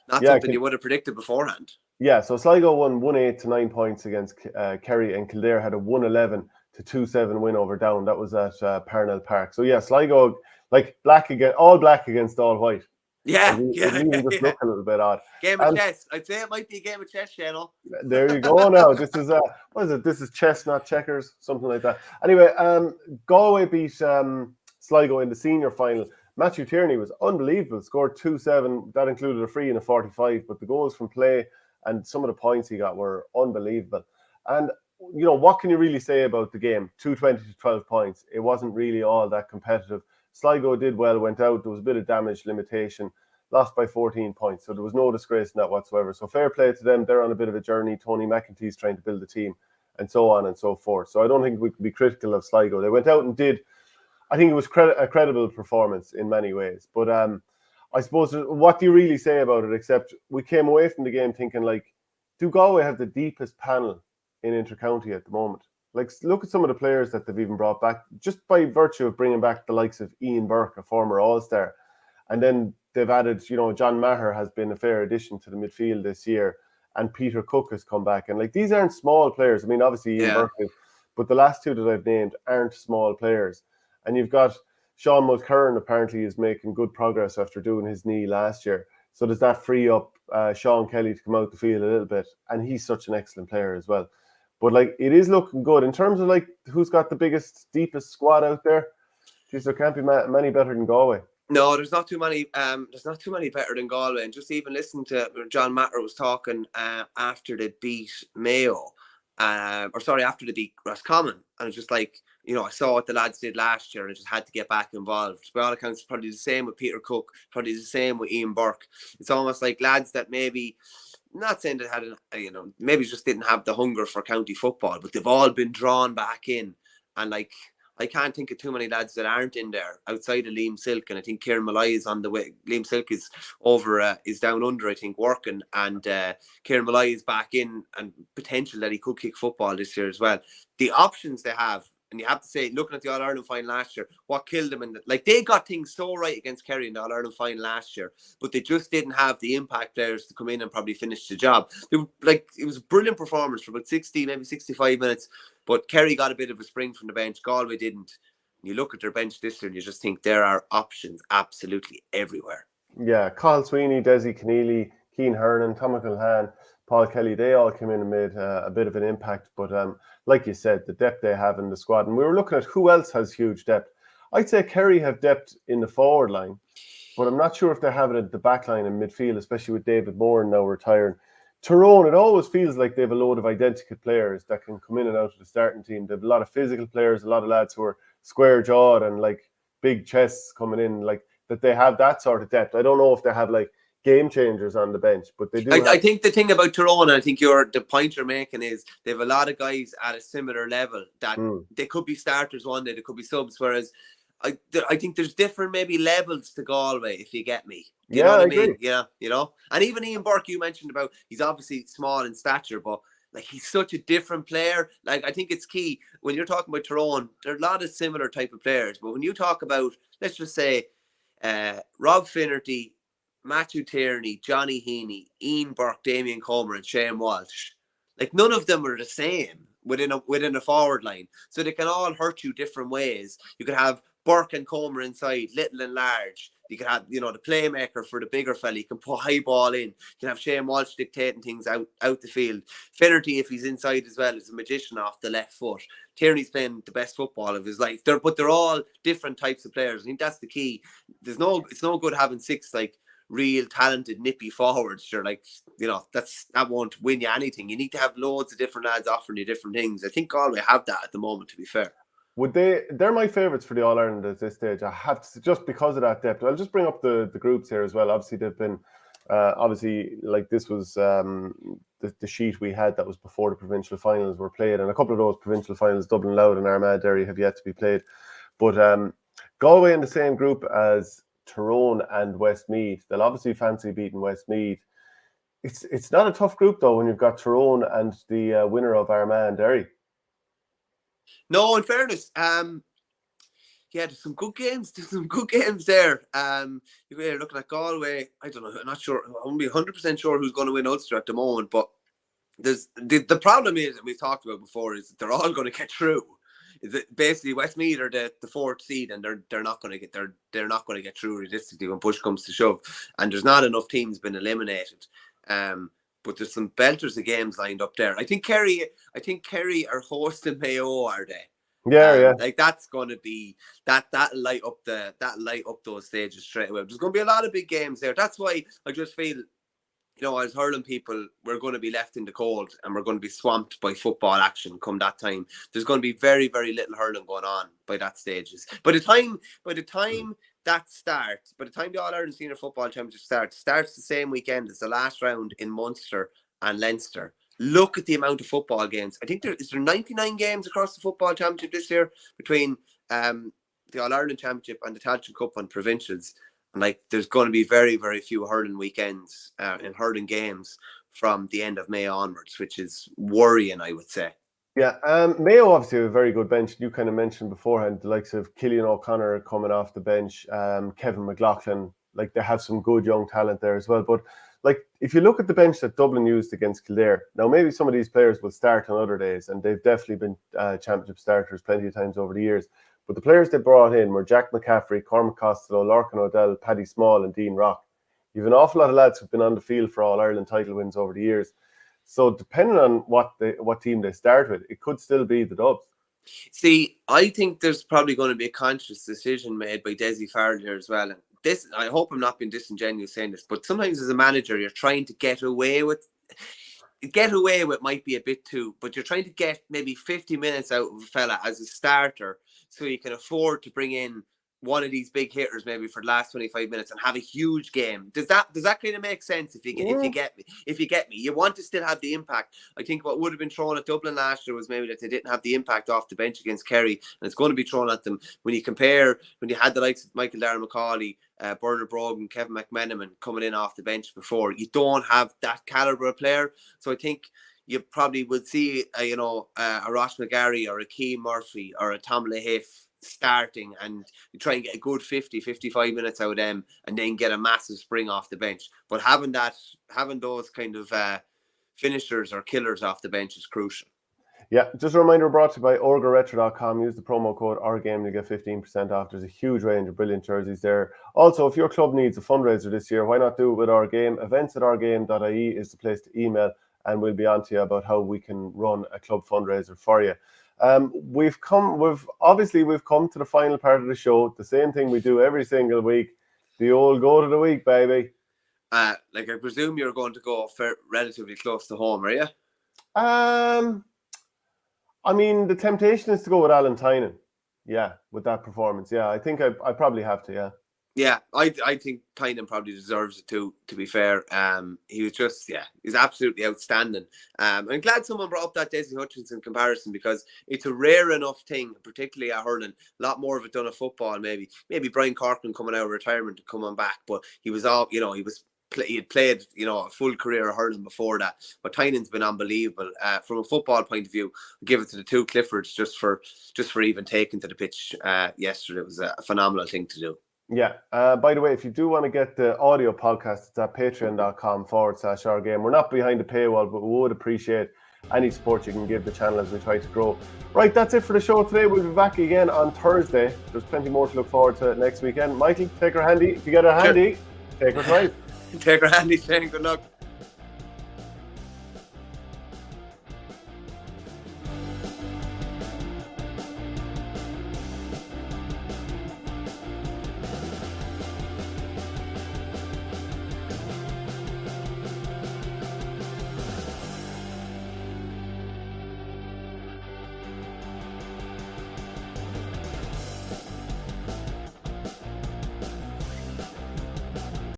not something you would have predicted beforehand. Yeah, so Sligo won 1-8 to 9 points against Kerry, and Kildare had a 1-11 to 2-7 win over Down. That was at Parnell Park. So yeah, Sligo all black against all white. Yeah, look a little bit odd. Game of chess. I'd say it might be a game of chess, Shano. There you go. Now this is what is it? This is chess, not checkers, something like that. Anyway, Galway beat Sligo in the senior final. Matthew Tierney was unbelievable. Scored 2-7. That included a free and a 45. But the goals from play and some of the points he got were unbelievable. And what can you really say about the game? 220 to 12 points. It wasn't really all that competitive. Sligo did well, went out. There was a bit of damage limitation, lost by 14 points. So there was no disgrace in that whatsoever. So fair play to them. They're on a bit of a journey. Tony McEntee's trying to build a team and so on and so forth. So I don't think we can be critical of Sligo. They went out and did, I think it was a credible performance in many ways. But I suppose, what do you really say about it, except we came away from the game thinking, do Galway have the deepest panel in inter-county at the moment? Look at some of the players that they've even brought back, just by virtue of bringing back the likes of Ian Burke, a former All-Star, and then they've added, John Maher has been a fair addition to the midfield this year, and Peter Cook has come back. And like, these aren't small players. I mean, obviously Ian Burke is, but the last two that I've named aren't small players. And you've got Sean Mulcairn apparently is making good progress after doing his knee last year. So does that free up Sean Kelly to come out the field a little bit? And he's such an excellent player as well. But like, it is looking good in terms of like who's got the biggest, deepest squad out there. Geez, there can't be many better than Galway. No, there's not too many. There's not too many better than Galway. And just even listening to John Matter was talking after they beat Mayo, after they beat Roscommon, and it's just like, I saw what the lads did last year, and I just had to get back involved. By all accounts, probably the same with Peter Cook, probably the same with Ian Burke. It's almost like lads that maybe, not saying they had, maybe just didn't have the hunger for county football, but they've all been drawn back in, and like, I can't think of too many lads that aren't in there outside of Liam Silk, and I think Kieran Malloy is on the way. Liam Silk is is down under, I think, working, and Kieran Malloy is back in, and potential that he could kick football this year as well. The options they have, and you have to say, looking at the All-Ireland final last year, what killed them, they got things so right against Kerry in the All-Ireland final last year, but they just didn't have the impact players to come in and probably finish the job. It was a brilliant performance for about 60, maybe 65 minutes, but Kerry got a bit of a spring from the bench. Galway didn't. You look at their bench this year and you just think there are options absolutely everywhere. Yeah, Carl Sweeney, Desi Keneally, Keane Hernan, Tom McElhan, Paul Kelly, they all came in and made a bit of an impact. But like you said, the depth they have in the squad. And we were looking at who else has huge depth. I'd say Kerry have depth in the forward line, but I'm not sure if they have it at the back line and midfield, especially with David Moore now retiring. Tyrone, it always feels like they have a load of identical players that can come in and out of the starting team. They have a lot of physical players, a lot of lads who are square-jawed and like big chests coming in, like that they have that sort of depth. I don't know if they have like game changers on the bench, but they do. I think the thing about Tyrone, and I think the point you're making is they have a lot of guys at a similar level that they could be starters one day, they could be subs, whereas I think there's different maybe levels to Galway, if you get me. You know what I mean? Agree. Yeah, And even Ian Burke, you mentioned about, he's obviously small in stature, but like he's such a different player. Like, I think it's key when you're talking about Tyrone, there are a lot of similar type of players, but when you talk about, let's just say, Rob Finnerty, Matthew Tierney, Johnny Heaney, Ian Burke, Damien Comer, and Shane Walsh, like none of them are the same within a forward line. So they can all hurt you different ways. You could have Burke and Comer inside, little and large. You could have, the playmaker for the bigger fella. You can put high ball in. You can have Shane Walsh dictating things out the field. Finnerty, if he's inside as well, is a magician off the left foot. Tierney's playing the best football of his life. But they're all different types of players. I think that's the key. It's no good having six like real talented nippy forwards. Sure, like that won't win you anything. You need to have loads of different lads offering you different things. I think Galway have that at the moment, to be fair. They're my favourites for the All-Ireland at this stage. I have to, just because of that depth. I'll just bring up the groups here as well. Obviously, they've been, like this was the sheet we had that was before the provincial finals were played. And a couple of those provincial finals, Dublin, Louth and Armagh Derry, have yet to be played. But Galway in the same group as Tyrone and Westmeath. They'll obviously fancy beating Westmeath. It's not a tough group, though, when you've got Tyrone and the winner of Armagh and Derry. No, in fairness, there's some good games. There's some good games there. You're looking at Galway. I don't know. I'm not sure. I won't be 100% sure who's going to win Ulster at the moment. But there's the problem is, and we've talked about before, is that they're all going to get through. Is it basically Westmeath are the fourth seed, and they're not going to get they're not going to get through realistically when push comes to shove. And there's not enough teams been eliminated. But there's some belters of games lined up there. I think Kerry are hosting Mayo, are they? Yeah. Like that's going to be that'll light up those stages straight away. There's going to be a lot of big games there. That's why I just feel, as hurling people, we're going to be left in the cold and we're going to be swamped by football action come that time. There's going to be very, very little hurling going on by that stages. By the time that starts, by the time the All-Ireland Senior Football Championship starts the same weekend as the last round in Munster and Leinster. Look at the amount of football games. I think there 99 games across the football championship this year between the All-Ireland Championship and the Tailteann Cup and provincials. And like, there's going to be very, very few hurling weekends and hurling games from the end of May onwards, which is worrying, I would say. Yeah, Mayo obviously have a very good bench. You kind of mentioned beforehand the likes of Cillian O'Connor coming off the bench, Kevin McLaughlin, like they have some good young talent there as well. But like if you look at the bench that Dublin used against Kildare, now maybe some of these players will start on other days, and they've definitely been championship starters plenty of times over the years. But the players they brought in were Jack McCaffrey, Cormac Costello, Lorcan O'Dell, Paddy Small, and Dean Rock. You've an awful lot of lads who've been on the field for All-Ireland title wins over the years. So depending on what team they start with, it could still be the Dubs. See, I think there's probably going to be a conscious decision made by Desi Farrell here as well. And this, I hope I'm not being disingenuous saying this, but sometimes as a manager, you're trying to get away with might be a bit too, but you're trying to get maybe 50 minutes out of a fella as a starter so you can afford to bring in one of these big hitters maybe for the last 25 minutes and have a huge game. Does that kind of make sense if you get me? You want to still have the impact. I think what would have been thrown at Dublin last year was maybe that they didn't have the impact off the bench against Kerry, and it's going to be thrown at them when you had the likes of Michael Darragh Macaulay, Bernard Brogan, Kevin McMenamin coming in off the bench before. You don't have that calibre of player. So I think you probably would see a Ross McGarry or a Keane Murphy or a Tom Lahiff starting, and you try and get a good 55 minutes out of them and then get a massive spring off the bench. But having those kind of finishers or killers off the bench is crucial. Yeah, just a reminder, brought to you by orgaretro.com. Use the promo code OurGame to get 15% off. There's a huge range of brilliant jerseys there. Also, if your club needs a fundraiser this year, why not do it with OurGame? Events@ourgame.ie is the place to email, and we'll be on to you about how we can run a club fundraiser for you. We've come to the final part of the show. The same thing we do every single week. The old goat of the week, baby. I presume you're going to go relatively close to home, are you? I mean, the temptation is to go with Alan Tynan. Yeah, with that performance. Yeah, I think I probably have to, yeah. Yeah, I think Tynan probably deserves it too, to be fair. He was just, he's absolutely outstanding. I'm glad someone brought up that Desi Hutchinson comparison, because it's a rare enough thing, particularly at hurling. A lot more of it done at football, maybe. Maybe Brian Corcoran coming out of retirement to come on back, but he was all, he had played, a full career of hurling before that. But Tynan's been unbelievable. From a football point of view, I'll give it to the two Cliffords just for even taking to the pitch yesterday. It was a phenomenal thing to do. Yeah. By the way, if you do want to get the audio podcast, it's at patreon.com/OurGame. We're not behind the paywall, but we would appreciate any support you can give the channel as we try to grow. Right, that's it for the show today. We'll be back again on Thursday. There's plenty more to look forward to next weekend. Michael, take her handy. If you get her handy, take her right. Take her handy, Shane. Good luck.